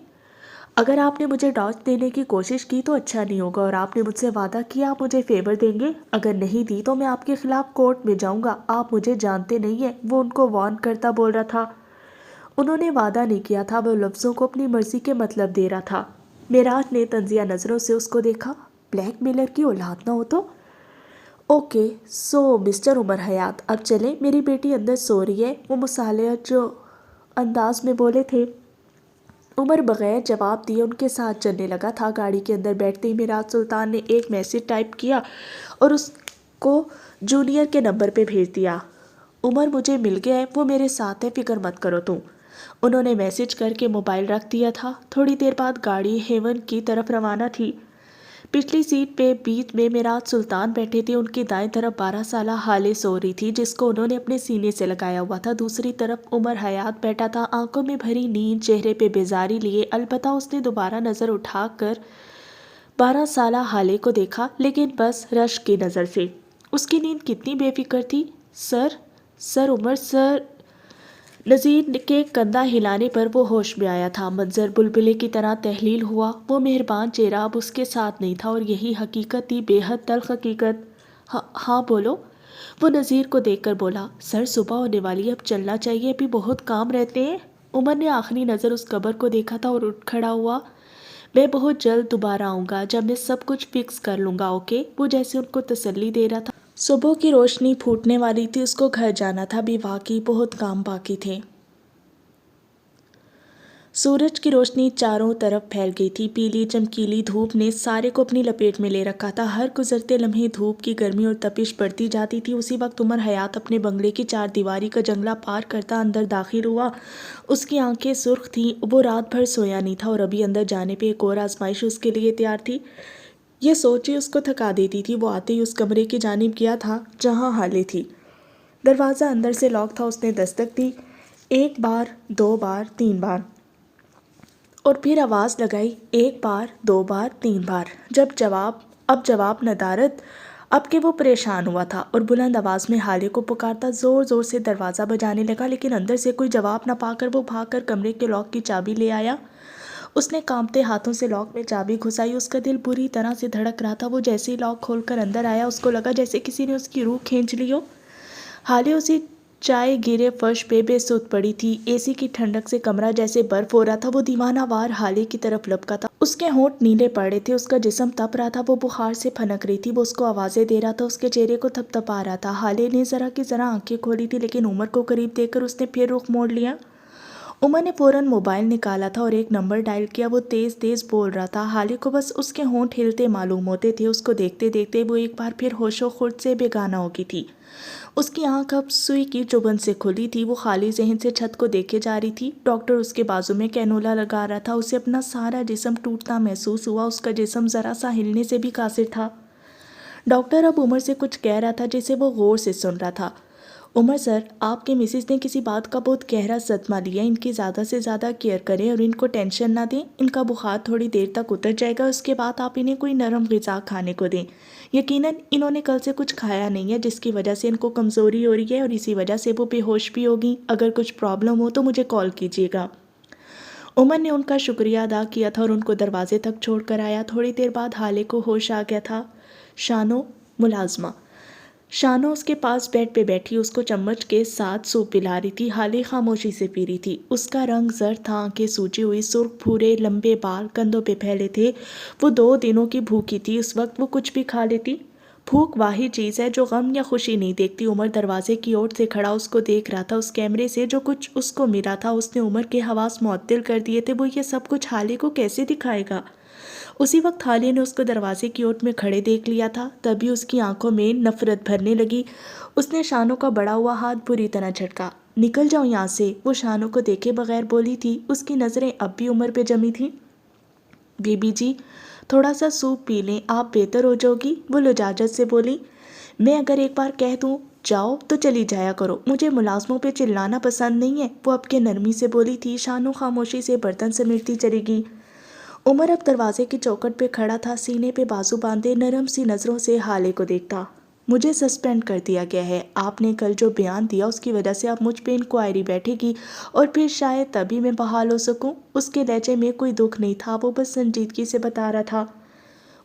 Speaker 1: اگر آپ نے مجھے ڈاج دینے کی کوشش کی تو اچھا نہیں ہوگا، اور آپ نے مجھ سے وعدہ کیا آپ مجھے فیور دیں گے، اگر نہیں دی تو میں آپ کے خلاف کورٹ میں جاؤں گا، آپ مجھے جانتے نہیں ہیں، وہ ان کو وارن کرتا بول رہا تھا۔ انہوں نے وعدہ نہیں کیا تھا، وہ لفظوں کو اپنی مرضی کے مطلب دے رہا تھا۔ معراج نے طنزیہ نظروں سے اس کو دیکھا۔ بلیک میلر کی اولاد نہ ہو تو؟ اوکے سو مسٹر عمر حیات اب چلیں، میری بیٹی اندر سو رہی ہے، وہ مصالحت جو انداز میں بولے تھے۔ عمر بغیر جواب دیے ان کے ساتھ چلنے لگا تھا۔ گاڑی کے اندر بیٹھتے ہی معراج سلطان نے ایک میسج ٹائپ کیا اور اس کو جونیئر کے نمبر پہ بھیج دیا۔ عمر مجھے مل گیا ہے، وہ میرے ساتھ ہے، فکر مت کرو تم۔ انہوں نے میسج کر کے موبائل رکھ دیا تھا۔ تھوڑی دیر بعد گاڑی ہیون کی طرف روانہ تھی۔ پچھلی سیٹ پہ بیچ میں معراج سلطان بیٹھے تھے، ان کی دائیں طرف 12 سالہ حالے سو رہی تھی جس کو انہوں نے اپنے سینے سے لگایا ہوا تھا، دوسری طرف عمر حیات بیٹھا تھا، آنکھوں میں بھری نیند، چہرے پہ بیزاری لیے۔ البتہ اس نے دوبارہ نظر اٹھا کر 12 سالہ حالے کو دیکھا، لیکن بس رشک کی نظر سے۔ اس کی نیند کتنی بے فکر تھی۔ سر عمر سر نذیر کے کندھا ہلانے پر وہ ہوش میں آیا تھا۔ منظر بلبلے کی طرح تحلیل ہوا۔ وہ مہربان چہرہ اب اس کے ساتھ نہیں تھا اور یہی حقیقت تھی، بے حد تلخ حقیقت۔ ہاں بولو، وہ نذیر کو دیکھ کر بولا۔ سر صبح ہونے والی، اب چلنا چاہیے، ابھی بہت کام رہتے ہیں۔ عمر نے آخری نظر اس قبر کو دیکھا تھا اور اٹھ کھڑا ہوا۔ میں بہت جلد دوبارہ آؤں گا جب میں سب کچھ فکس کر لوں گا، اوکے؟ وہ جیسے ان کو تسلی دے رہا تھا۔ صبح کی روشنی پھوٹنے والی تھی، اس کو گھر جانا تھا، بھی واقعی بہت کام باقی تھے۔ سورج کی روشنی چاروں طرف پھیل گئی تھی۔ پیلی چمکیلی دھوپ نے سارے کو اپنی لپیٹ میں لے رکھا تھا۔ ہر گزرتے لمحے دھوپ کی گرمی اور تپش بڑھتی جاتی تھی۔ اسی وقت عمر حیات اپنے بنگلے کی 4 دیواری کا جنگلہ پار کرتا اندر داخل ہوا۔ اس کی آنکھیں سرخ تھیں، وہ رات بھر سویا نہیں تھا اور ابھی اندر جانے پہ ایک اور آزمائش اس کے لیے تیار تھی۔ یہ سوچ ہی اس کو تھکا دیتی تھی۔ وہ آتے ہی اس کمرے کی جانب گیا تھا جہاں ہالے تھی۔ دروازہ اندر سے لاک تھا۔ اس نے دستک دی، 1 بار 2 بار 3 بار، اور پھر آواز لگائی، 1 بار 2 بار 3 بار۔ اب جواب ندارد۔ اب کہ وہ پریشان ہوا تھا اور بلند آواز میں حالے کو پکارتا زور زور سے دروازہ بجانے لگا، لیکن اندر سے کوئی جواب نہ پا کر وہ بھاگ کر کمرے کے لاک کی چابی لے آیا۔ اس نے کانپتے ہاتھوں سے لاک میں چابی گھسائی۔ اس کا دل بری طرح سے دھڑک رہا تھا۔ وہ جیسے ہی لاک کھول کر اندر آیا، اس کو لگا جیسے کسی نے اس کی روح کھینچ لی ہو۔ حالے اسی چائے گرے فرش پہ بے سود پڑی تھی۔ اے سی کی ٹھنڈک سے کمرہ جیسے برف ہو رہا تھا۔ وہ دیوانہ وار حالے کی طرف لپکا تھا۔ اس کے ہونٹ نیلے پڑ رہے تھے، اس کا جسم تپ رہا تھا، وہ بخار سے پھنک رہی تھی۔ وہ اس کو آوازیں دے رہا تھا، اس کے چہرے کو تھپ تھپا رہا تھا۔ حالے نے ذرا کی ذرا آنکھیں کھولی تھی، لیکن عمر کو قریب دیکھ کر اس نے پھر رخ موڑ لیا۔ عمر نے فوراً موبائل نکالا تھا اور ایک نمبر ڈائل کیا۔ وہ تیز تیز بول رہا تھا۔ حالے کو بس اس کے ہونٹ ہلتے معلوم ہوتے تھے۔ اس کو دیکھتے دیکھتے وہ ایک بار پھر ہوش و خرد سے بیگانہ ہو گئی تھی۔ اس کی آنکھ اب سوئی کی چبھن سے کھلی تھی۔ وہ خالی ذہن سے چھت کو دیکھے جا رہی تھی۔ ڈاکٹر اس کے بازو میں کینولا لگا رہا تھا۔ اسے اپنا سارا جسم ٹوٹتا محسوس ہوا۔ اس کا جسم ذرا سا ہلنے سے بھی قاصر تھا۔ ڈاکٹر اب عمر سے کچھ کہہ رہا تھا جسے وہ غور سے سن رہا تھا۔ عمر سر، آپ کے مسز نے کسی بات کا بہت گہرا صدمہ لیا، ان کی زیادہ سے زیادہ کیئر کریں اور ان کو ٹینشن نہ دیں۔ ان کا بخار تھوڑی دیر تک اتر جائے گا، اس کے بعد آپ انہیں کوئی نرم غذا کھانے کو دیں۔ یقیناً انہوں نے کل سے کچھ کھایا نہیں ہے، جس کی وجہ سے ان کو کمزوری ہو رہی ہے اور اسی وجہ سے وہ بے ہوش بھی ہوگی۔ اگر کچھ پرابلم ہو تو مجھے کال کیجیے گا۔ عمر نے ان کا شکریہ ادا کیا تھا اور ان کو دروازے تک چھوڑ کر آیا۔ تھوڑی دیر بعد حالے کو ہوش آ گیا تھا۔ شانو ملازمہ شانو اس کے پاس بیڈ پہ بیٹھی اس کو چمچ کے ساتھ سوپ پلا رہی تھی۔ حالے خاموشی سے پی رہی تھی۔ اس کا رنگ زرد تھا، آنکھیں سوجی ہوئی، سرخ بھورے لمبے بال کندھوں پہ پھیلے تھے۔ وہ 2 دنوں کی بھوکی تھی، اس وقت وہ کچھ بھی کھا لیتی۔ بھوک واحد چیز ہے جو غم یا خوشی نہیں دیکھتی۔ عمر دروازے کی اوٹ سے کھڑا اس کو دیکھ رہا تھا۔ اس کیمرے سے جو کچھ اس کو ملا تھا اس نے عمر کے حواس معطل کر دیے تھے۔ وہ یہ سب کچھ حالے کو کیسے دکھائے گا؟ اسی وقت حالے نے اس کو دروازے کی اوٹ میں کھڑے دیکھ لیا تھا، تبھی اس کی آنکھوں میں نفرت بھرنے لگی۔ اس نے شانو کا بڑا ہوا ہاتھ بری طرح جھٹکا۔ نکل جاؤ یہاں سے۔ وہ شانو کو دیکھے بغیر بولی تھی۔ اس کی نظریں اب بھی عمر پہ جمی تھیں۔ بی بی جی، تھوڑا سا سوپ پی لیں، آپ بہتر ہو جاؤ گی، وہ لجاجت سے بولی۔ میں اگر ایک بار کہہ دوں جاؤ تو چلی جایا کرو، مجھے ملازموں پہ چلانا پسند نہیں ہے، وہ اب کے نرمی سے بولی تھی۔ شانو خاموشی سے برتن سمیٹتی چلی گئی۔ عمر اب دروازے کی چوکھٹ پہ کھڑا تھا، سینے پہ بازو باندھے نرم سی نظروں سے حالے کو دیکھتا۔ مجھے سسپینڈ کر دیا گیا ہے، آپ نے کل جو بیان دیا اس کی وجہ سے اب مجھ پہ انکوائری بیٹھے گی اور پھر شاید تبھی میں بحال ہو سکوں۔ اس کے لہجے میں کوئی دکھ نہیں تھا، وہ بس سنجیدگی سے بتا رہا تھا۔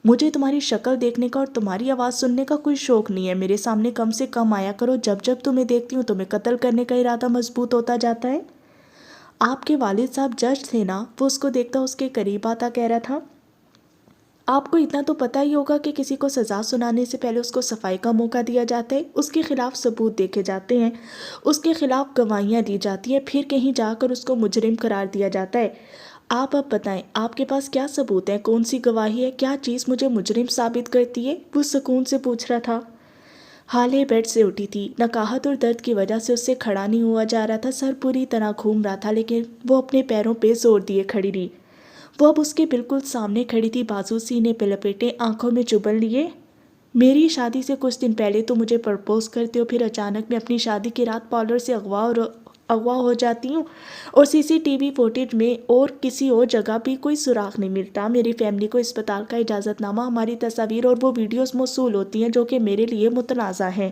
Speaker 1: مجھے تمہاری شکل دیکھنے کا اور تمہاری آواز سننے کا کوئی شوق نہیں ہے، میرے سامنے کم سے کم آیا کرو، جب جب تمہیں دیکھتی ہوں تمہیں قتل کرنے کا ارادہ مضبوط ہوتا جاتا ہے۔ آپ کے والد صاحب جج تھے نا؟ وہ اس کو دیکھتا اس کے قریب آتا کہہ رہا تھا۔ آپ کو اتنا تو پتہ ہی ہوگا کہ کسی کو سزا سنانے سے پہلے اس کو صفائی کا موقع دیا جاتا ہے، اس کے خلاف ثبوت دیکھے جاتے ہیں، اس کے خلاف گواہیاں دی جاتی ہیں، پھر کہیں جا کر اس کو مجرم قرار دیا جاتا ہے۔ آپ اب بتائیں آپ کے پاس کیا ثبوت ہے، کون سی گواہی ہے، کیا چیز مجھے مجرم ثابت کرتی ہے؟ وہ سکون سے پوچھ رہا تھا۔ حالے بیڈ سے اٹھی تھی، نکاہت اور درد کی وجہ سے اس سے کھڑا نہیں ہوا جا رہا تھا، سر پوری طرح گھوم رہا تھا، لیکن وہ اپنے پیروں پہ زور دیے کھڑی رہی۔ وہ اب اس کے بالکل سامنے کھڑی تھی، بازو سینے پہ لپیٹے، آنکھوں میں چبھن لیے۔ میری شادی سے کچھ دن پہلے تو مجھے پرپوز کرتے ہو، پھر اچانک میں اپنی شادی کی رات پارلر سے اغوا ہو جاتی ہوں اور سی سی ٹی وی فوٹیج میں اور کسی اور جگہ بھی کوئی سراغ نہیں ملتا۔ میری فیملی کو اسپتال کا اجازت نامہ، ہماری تصاویر اور وہ ویڈیوز موصول ہوتی ہیں جو کہ میرے لیے متنازع ہیں،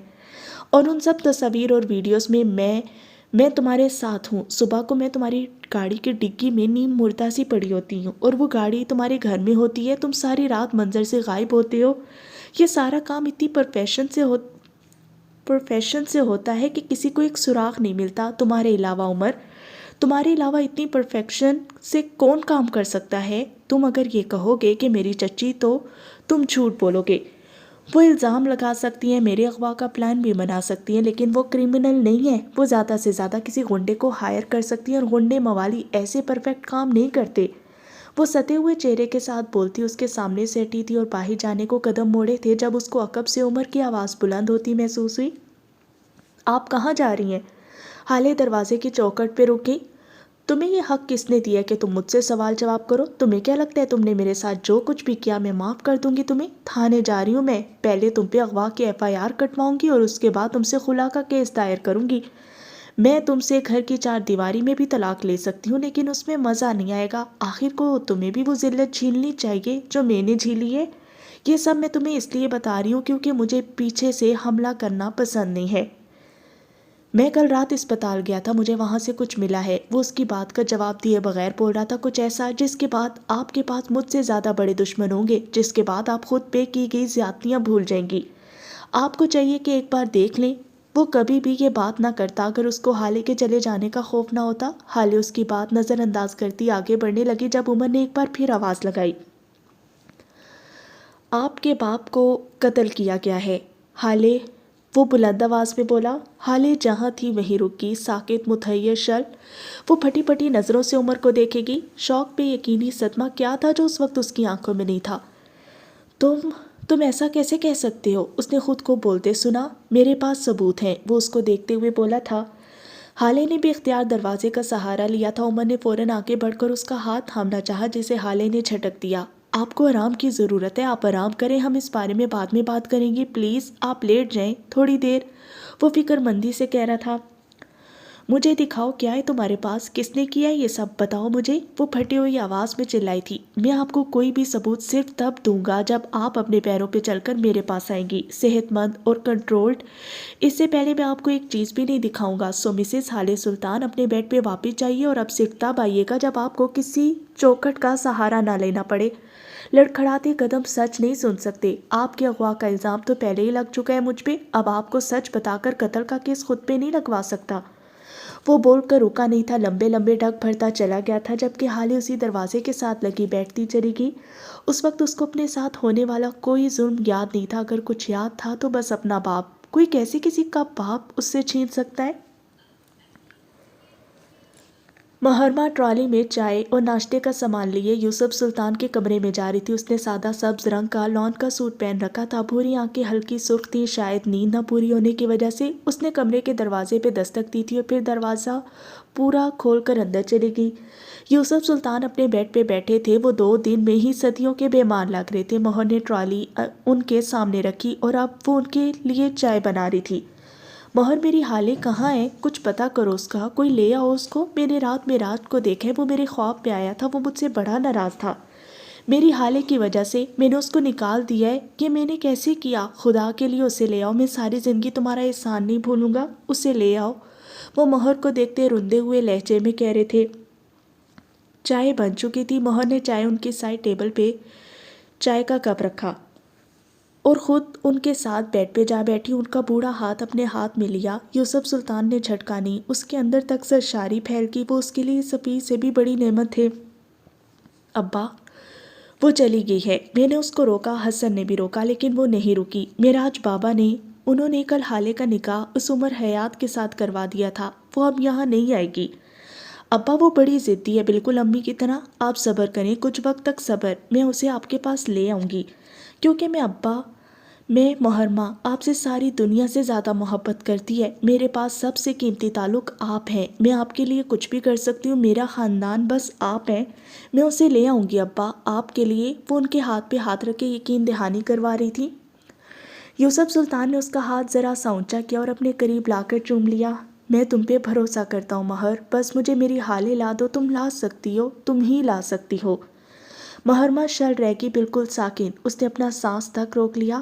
Speaker 1: اور ان سب تصاویر اور ویڈیوز میں میں تمہارے ساتھ ہوں، صبح کو میں تمہاری گاڑی کی ڈگی میں نیم مردہ سی پڑی ہوتی ہوں اور وہ گاڑی تمہارے گھر میں ہوتی ہے، تم ساری رات منظر سے غائب ہوتے ہو۔ یہ سارا کام اتنی پروفیشن سے ہوتا ہے کہ کسی کو ایک سراغ نہیں ملتا تمہارے علاوہ عمر۔ تمہارے علاوہ اتنی پرفیکشن سے کون کام کر سکتا ہے؟ تم اگر یہ کہو گے کہ میری چچی، تو تم جھوٹ بولو گے۔ وہ الزام لگا سکتی ہیں، میرے اغوا کا پلان بھی بنا سکتی ہیں، لیکن وہ کرمنل نہیں ہے۔ وہ زیادہ سے زیادہ کسی غنڈے کو ہائر کر سکتی ہیں، اور غنڈے موالی ایسے پرفیکٹ کام نہیں کرتے۔ وہ ستے ہوئے چہرے کے ساتھ بولتی اس کے سامنے سے ہٹی تھی اور باہر جانے کو قدم موڑے تھے جب اس کو عقب سے عمر کی آواز بلند ہوتی محسوس ہوئی۔ آپ کہاں جا رہی ہیں؟ حالے دروازے کی چوکھٹ پہ رکی۔ تمہیں یہ حق کس نے دیا کہ تم مجھ سے سوال جواب کرو؟ تمہیں کیا لگتا ہے تم نے میرے ساتھ جو کچھ بھی کیا میں معاف کر دوں گی تمہیں؟ تھانے جا رہی ہوں میں، پہلے تم پہ اغوا کی FIR کٹواؤں گی اور اس کے بعد تم سے خلا کا کیس دائر کروں گی۔ میں تم سے گھر کی 4 دیواری میں بھی طلاق لے سکتی ہوں، لیکن اس میں مزہ نہیں آئے گا۔ آخر کو تمہیں بھی وہ ذلت جھیلنی چاہیے جو میں نے جھیلی ہے۔ یہ سب میں تمہیں اس لیے بتا رہی ہوں کیونکہ مجھے پیچھے سے حملہ کرنا پسند نہیں ہے۔ میں کل رات اسپتال گیا تھا، مجھے وہاں سے کچھ ملا ہے۔ وہ اس کی بات کا جواب دیے بغیر بول رہا تھا، کچھ ایسا جس کے بعد آپ کے پاس مجھ سے زیادہ بڑے دشمن ہوں گے، جس کے بعد آپ خود پہ کی گئی زیادتیاں بھول جائیں گی۔ آپ کو چاہیے کہ ایک بار دیکھ لیں۔ وہ کبھی بھی یہ بات نہ کرتا اگر اس کو حالے کے چلے جانے کا خوف نہ ہوتا۔ حالے اس کی بات نظر انداز کرتی آگے بڑھنے لگی جب عمر نے ایک بار پھر آواز لگائی، آپ کے باپ کو قتل کیا گیا ہے حالے۔ وہ بلند آواز میں بولا۔ حالے جہاں تھی وہیں رکی، ساکت متحیر شل۔ وہ پھٹی پھٹی نظروں سے عمر کو دیکھے گی۔ شوق پہ یقینی صدمہ کیا تھا جو اس وقت اس کی آنکھوں میں نہیں تھا؟ تم ایسا کیسے کہہ سکتے ہو؟ اس نے خود کو بولتے سنا۔ میرے پاس ثبوت ہیں، وہ اس کو دیکھتے ہوئے بولا تھا۔ حالے نے بھی اختیار دروازے کا سہارا لیا تھا۔ عمر نے فوراً آگے بڑھ کر اس کا ہاتھ تھامنا چاہا، جسے حالے نے جھٹک دیا۔ آپ کو آرام کی ضرورت ہے، آپ آرام کریں، ہم اس بارے میں بعد میں بات کریں گے، پلیز آپ لیٹ جائیں تھوڑی دیر۔ وہ فکر مندی سے کہہ رہا تھا۔ مجھے دکھاؤ کیا ہے تمہارے پاس، کس نے کیا ہے یہ سب، بتاؤ مجھے، وہ پھٹی ہوئی آواز میں چلائی تھی۔ میں آپ کو کوئی بھی ثبوت صرف تب دوں گا جب آپ اپنے پیروں پہ چل کر میرے پاس آئیں گی، صحت مند اور کنٹرولڈ۔ اس سے پہلے میں آپ کو ایک چیز بھی نہیں دکھاؤں گا۔ سو مسز حالے سلطان، اپنے بیڈ پہ واپس جائیے اور اب صرف تب آئیے گا جب آپ کو کسی چوکھٹ کا سہارا نہ لینا پڑے۔ لڑکھڑاتے قدم سچ نہیں سن سکتے۔ آپ کے اغوا کا الزام تو پہلے ہی لگ چکا ہے مجھ پہ، اب آپ کو سچ بتا کر قتل کا کیس خود پہ نہیں لگوا سکتا۔ وہ بول کر رکا نہیں تھا، لمبے لمبے ڈگ بھرتا چلا گیا تھا جبکہ حالے اسی دروازے کے ساتھ لگی بیٹھتی چلی گئی۔ اس وقت اس کو اپنے ساتھ ہونے والا کوئی ظلم یاد نہیں تھا، اگر کچھ یاد تھا تو بس اپنا باپ۔ کوئی کیسے کسی کا باپ اس سے چھین سکتا ہے؟ محرمہ ٹرالی میں چائے اور ناشتے کا سامان لیے یوسف سلطان کے کمرے میں جا رہی تھی۔ اس نے سادہ سبز رنگ کا لان کا سوٹ پہن رکھا تھا، بھوری آنکھیں ہلکی سرخ تھیں، شاید نیند نہ پوری ہونے کی وجہ سے۔ اس نے کمرے کے دروازے پہ دستک دی تھی اور پھر دروازہ پورا کھول کر اندر چلی گئی۔ یوسف سلطان اپنے بیڈ پہ بیٹھے تھے، وہ 2 دن میں ہی صدیوں کے بیمار لگ رہے تھے۔ مہر نے ٹرالی ان کے سامنے رکھی اور اب وہ ان کے لیے چائے بنا رہی تھی۔ مہر، میری حالے کہاں ہے؟ کچھ پتہ کرو اس کا، کوئی لے آؤ اس کو۔ میں نے رات میں راج کو دیکھا ہے، وہ میرے خواب میں آیا تھا، وہ مجھ سے بڑا ناراض تھا میری حالے کی وجہ سے۔ میں نے اس کو نکال دیا ہے، یہ میں نے کیسے کیا؟ خدا کے لیے اسے لے آؤ، میں ساری زندگی تمہارا احسان نہیں بھولوں گا، اسے لے آؤ۔ وہ مہر کو دیکھتے روندے ہوئے لہجے میں کہہ رہے تھے۔ چائے بن چکی تھی۔ مہر نے چائے ان کی سائڈ ٹیبل پہ چائے کا کپ رکھا اور خود ان کے ساتھ بیڈ پہ جا بیٹھی، ان کا بوڑھا ہاتھ اپنے ہاتھ میں لیا۔ یوسف سلطان نے جھٹکا نہیں، اس کے اندر تک سرشاری پھیل گئی، وہ اس کے لیے سپی سے بھی بڑی نعمت تھے۔ ابا، وہ چلی گئی ہے۔ میں نے اس کو روکا، حسن نے بھی روکا، لیکن وہ نہیں رکی۔ معراج بابا نے، انہوں نے کل حالے کا نکاح اس عمر حیات کے ساتھ کروا دیا تھا، وہ اب یہاں نہیں آئے گی۔ ابا، وہ بڑی ضدی ہے، بالکل امی کی طرح۔ آپ صبر کریں، کچھ وقت تک صبر، میں اسے آپ کے پاس لے آؤں گی، کیونکہ میں محرمہ آپ سے ساری دنیا سے زیادہ محبت کرتی ہے۔ میرے پاس سب سے قیمتی تعلق آپ ہیں، میں آپ کے لیے کچھ بھی کر سکتی ہوں، میرا خاندان بس آپ ہیں۔ میں اسے لے آؤں گی ابا، آپ کے لیے۔ وہ ان کے ہاتھ پہ ہاتھ رکھ کے یقین دہانی کروا رہی تھی۔ یوسف سلطان نے اس کا ہاتھ ذرا سا اونچا کیا اور اپنے قریب لا کر چوم لیا۔ میں تم پہ بھروسہ کرتا ہوں مہر، بس مجھے میری حالے لا دو، تم لا سکتی ہو، تم ہی لا سکتی ہو۔ محرمہ شل رہ گی، بالکل ساکن، اس نے اپنا سانس تک روک لیا۔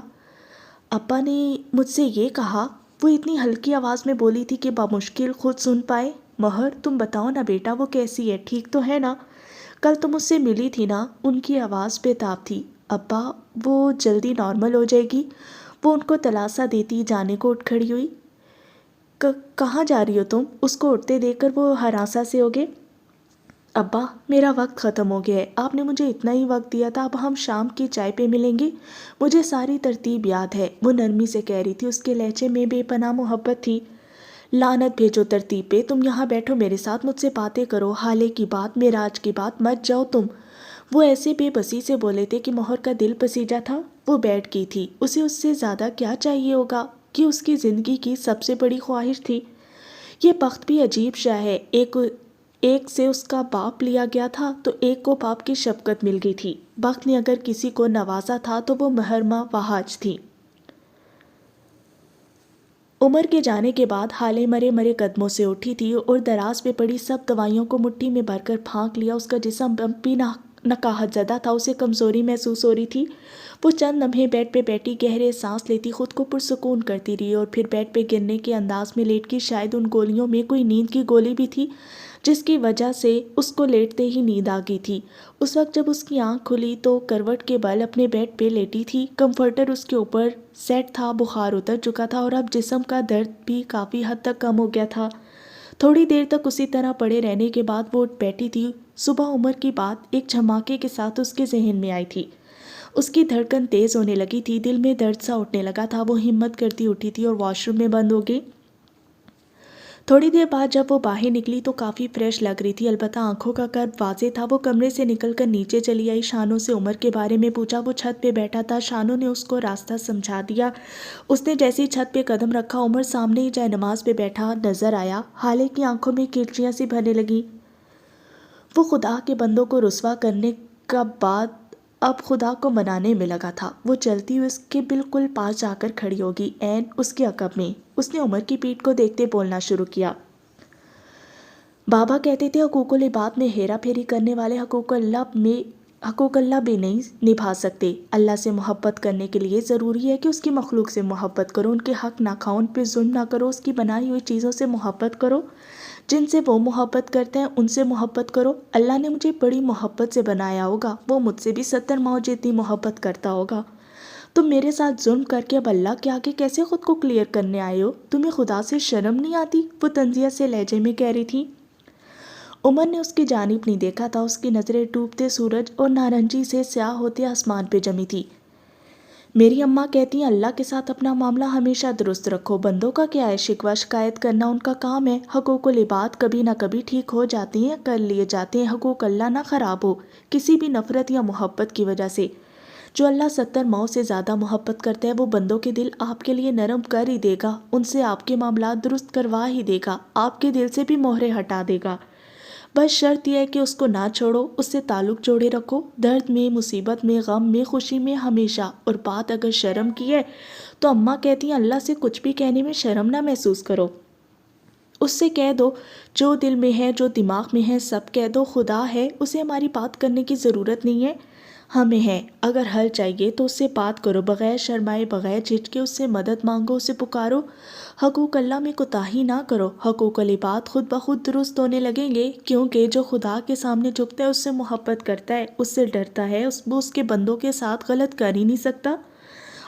Speaker 1: ابا نے مجھ سے یہ کہا، وہ اتنی ہلکی آواز میں بولی تھی کہ بامشکل خود سن پائے۔ مہر تم بتاؤ نا بیٹا، وہ کیسی ہے، ٹھیک تو ہے نا؟ کل تم اس سے ملی تھی نا؟ ان کی آواز بے تاب تھی۔ ابا وہ جلدی نارمل ہو جائے گی۔ وہ ان کو دلاسا دیتی جانے کو اٹھ کھڑی ہوئی۔ کہاں جا رہی ہو تم؟ اس کو اٹھتے دیکھ کر وہ ہراساں سے ہو گئے۔ ابا میرا وقت ختم ہو گیا ہے، آپ نے مجھے اتنا ہی وقت دیا تھا، اب ہم شام کی چائے پہ ملیں گے۔ مجھے ساری ترتیب یاد ہے، وہ نرمی سے کہہ رہی تھی، اس کے لہجے میں بے پناہ محبت تھی۔ لعنت بھیجو ترتیب پہ، تم یہاں بیٹھو میرے ساتھ، مجھ سے باتیں کرو، حالے کی بات، معراج کی بات، مت جاؤ تم۔ وہ ایسے بے بسی سے بولے تھے کہ مہر کا دل پسیجا تھا۔ وہ بیٹھ گئی تھی، اسے اس سے زیادہ کیا چاہیے ہوگا، کہ اس کی زندگی کی سب سے بڑی خواہش تھی۔ یہ بخت بھی عجیب شاہ ہے، ایک سے اس کا باپ لیا گیا تھا تو ایک کو باپ کی شفقت مل گئی تھی۔ بخت نے اگر کسی کو نوازا تھا تو وہ محرمہ وہاج تھی۔ عمر کے جانے کے بعد حالے مرے قدموں سے اٹھی تھی اور دراز پہ پڑی سب دوائیوں کو مٹھی میں بھر کر پھانک لیا۔ اس کا جسم بھی نقاہت زدہ تھا، اسے کمزوری محسوس ہو رہی تھی۔ وہ چند لمحے بیڈ پہ بیٹھی گہرے سانس لیتی، خود کو پرسکون کرتی رہی اور پھر بیڈ پہ گرنے کے انداز میں لیٹ گئی۔ شاید ان گولیوں میں کوئی نیند کی گولی بھی تھی جس کی وجہ سے اس کو لیٹتے ہی نیند آ گئی تھی۔ اس وقت جب اس کی آنکھ کھلی تو کروٹ کے بل اپنے بیڈ پہ لیٹی تھی، کمفرٹر اس کے اوپر سیٹ تھا، بخار اتر چکا تھا اور اب جسم کا درد بھی کافی حد تک کم ہو گیا تھا۔ تھوڑی دیر تک اسی طرح پڑے رہنے کے بعد وہ اٹھ بیٹھی تھی۔ صبح عمر کی بات ایک جھماکے کے ساتھ اس کے ذہن میں آئی تھی۔ اس کی دھڑکن تیز ہونے لگی تھی، دل میں درد سا اٹھنے لگا تھا۔ وہ ہمت کرتی اٹھی تھی اور واش روم میں بند ہو گئی۔ تھوڑی دیر بعد جب وہ باہر نکلی تو کافی فریش لگ رہی تھی، البتہ آنکھوں کا کرب واضح تھا۔ وہ کمرے سے نکل کر نیچے چلی آئی، شانو سے عمر کے بارے میں پوچھا۔ وہ چھت پہ بیٹھا تھا، شانو نے اس کو راستہ سمجھا دیا۔ اس نے جیسے چھت پہ قدم رکھا، عمر سامنے ہی جائے نماز پہ بیٹھا نظر آیا۔ حالے کی آنکھوں میں کرچیاں سی بھرنے لگیں۔ وہ خدا کے بندوں کو رسوا کرنے کا بعد اب خدا کو منانے میں لگا تھا۔ وہ چلتی ہوئی اس کے بالکل پاس جا کر کھڑی ہوگی، عین اس کے عقب میں۔ اس نے عمر کی پیٹھ کو دیکھتے بولنا شروع کیا۔ بابا کہتے تھے حقوق العباد میں ہیرا پھیری کرنے والے حقوق اللہ بھی نہیں نبھا سکتے۔ اللہ سے محبت کرنے کے لیے ضروری ہے کہ اس کی مخلوق سے محبت کرو، ان کے حق نہ کھاؤ، ان پہ ظلم نہ کرو، اس کی بنائی ہوئی چیزوں سے محبت کرو، جن سے وہ محبت کرتے ہیں ان سے محبت کرو۔ اللہ نے مجھے بڑی محبت سے بنایا ہوگا، وہ مجھ سے بھی 70 ماؤں جتنی محبت کرتا ہوگا۔ تم میرے ساتھ ظلم کر کے اب اللہ کے آگے کیسے خود کو کلیئر کرنے آئے ہو؟ تمہیں خدا سے شرم نہیں آتی؟ وہ تنزیہ سے لہجے میں کہہ رہی تھی۔ عمر نے اس کی جانب نہیں دیکھا تھا، اس کی نظریں ڈوبتے سورج اور نارنجی سے سیاہ ہوتے آسمان پہ جمی تھی۔ میری اماں کہتی ہیں اللہ کے ساتھ اپنا معاملہ ہمیشہ درست رکھو، بندوں کا کیا ہے، شکوہ شکایت کرنا ان کا کام ہے۔ حقوق العباد کبھی نہ کبھی ٹھیک ہو جاتے ہیں، کر لیے جاتے ہیں، حقوق اللہ نہ خراب ہو کسی بھی نفرت یا محبت کی وجہ سے۔ جو اللہ 70 ماؤں سے زیادہ محبت کرتا ہے وہ بندوں کے دل آپ کے لیے نرم کر ہی دے گا، ان سے آپ کے معاملات درست کروا ہی دے گا، آپ کے دل سے بھی مہرے ہٹا دے گا۔ بس شرط یہ ہے کہ اس کو نہ چھوڑو، اس سے تعلق جوڑے رکھو، درد میں، مصیبت میں، غم میں، خوشی میں، ہمیشہ۔ اور بات اگر شرم کی ہے تو اماں کہتی ہیں اللہ سے کچھ بھی کہنے میں شرم نہ محسوس کرو، اس سے کہہ دو جو دل میں ہے، جو دماغ میں ہے، سب کہہ دو۔ خدا ہے، اسے ہماری بات کرنے کی ضرورت نہیں ہے، ہمیں ہے۔ اگر حل چاہیے تو اس سے بات کرو، بغیر شرمائے، بغیر جھجکے، اس سے مدد مانگو، اسے پکارو۔ حقوق اللہ میں کوتاہی نہ کرو، حقوق العباد خود بخود درست ہونے لگیں گے، کیونکہ جو خدا کے سامنے جھکتا ہے اس سے محبت کرتا ہے، اس سے ڈرتا ہے، وہ اس کے بندوں کے ساتھ غلط کر ہی نہیں سکتا۔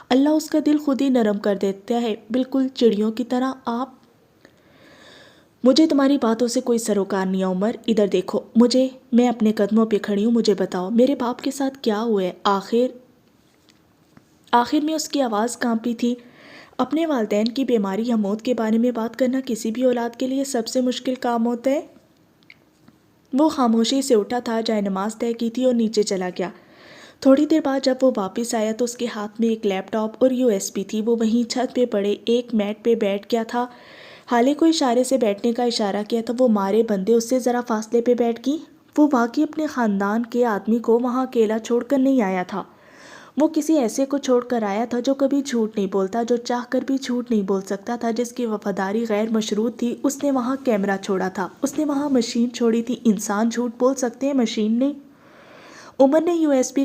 Speaker 1: اللہ اس کا دل خود ہی نرم کر دیتا ہے، بالکل چڑیوں کی طرح۔ مجھے تمہاری باتوں سے کوئی سروکار نہیں ہے عمر، ادھر دیکھو مجھے، میں اپنے قدموں پہ کھڑی ہوں، مجھے بتاؤ میرے باپ کے ساتھ کیا ہوا ہے؟ آخر میں اس کی آواز کانپی تھی۔ اپنے والدین کی بیماری یا موت کے بارے میں بات کرنا کسی بھی اولاد کے لیے سب سے مشکل کام ہوتا ہے۔ وہ خاموشی سے اٹھا تھا، جائے نماز طے کی تھی اور نیچے چلا گیا۔ تھوڑی دیر بعد جب وہ واپس آیا تو اس کے ہاتھ میں ایک لیپ ٹاپ اور USB تھی۔ وہ وہیں چھت پہ پڑے ایک میٹ پہ بیٹھ گیا تھا۔ حالے کو اشارے سے بیٹھنے کا اشارہ کیا تھا، وہ مارے بندے اس سے ذرا فاصلے پہ بیٹھ گئی۔ وہ واقعی اپنے خاندان کے آدمی کو وہاں اکیلا چھوڑ کر نہیں آیا تھا، وہ کسی ایسے کو چھوڑ کر آیا تھا جو کبھی جھوٹ نہیں بولتا، جو چاہ کر بھی جھوٹ نہیں بول سکتا تھا، جس کی وفاداری غیر مشروط تھی۔ اس نے وہاں کیمرہ چھوڑا تھا، اس نے وہاں مشین چھوڑی تھی۔ انسان جھوٹ بول سکتے ہیں، مشین نہیں۔ عمر نے USB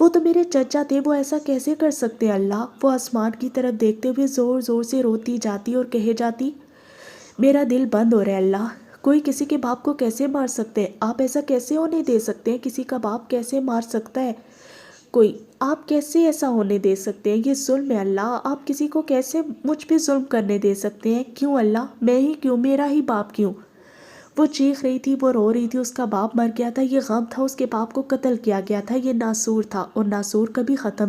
Speaker 1: وہ تو میرے چچا تھے، وہ ایسا کیسے کر سکتے ہیں اللہ؟ وہ آسمان کی طرف دیکھتے ہوئے زور زور سے روتی جاتی اور کہے جاتی، میرا دل بند ہو رہا ہے اللہ، کوئی کسی کے باپ کو کیسے مار سکتے ہیں؟ آپ ایسا کیسے ہونے دے سکتے ہیں؟ کسی کا باپ کیسے مار سکتا ہے کوئی؟ آپ کیسے ایسا ہونے دے سکتے ہیں؟ یہ ظلم ہے اللہ، آپ کسی کو کیسے مجھ پہ ظلم کرنے دے سکتے ہیں؟ کیوں اللہ؟ میں ہی کیوں؟ میرا ہی باپ کیوں؟ وہ چیخ رہی تھی، وہ رو رہی تھی، اس کا باپ مر گیا تھا، یہ غم تھا، اس کے باپ کو قتل کیا گیا تھا، یہ ناسور تھا، اور ناسور کبھی ختم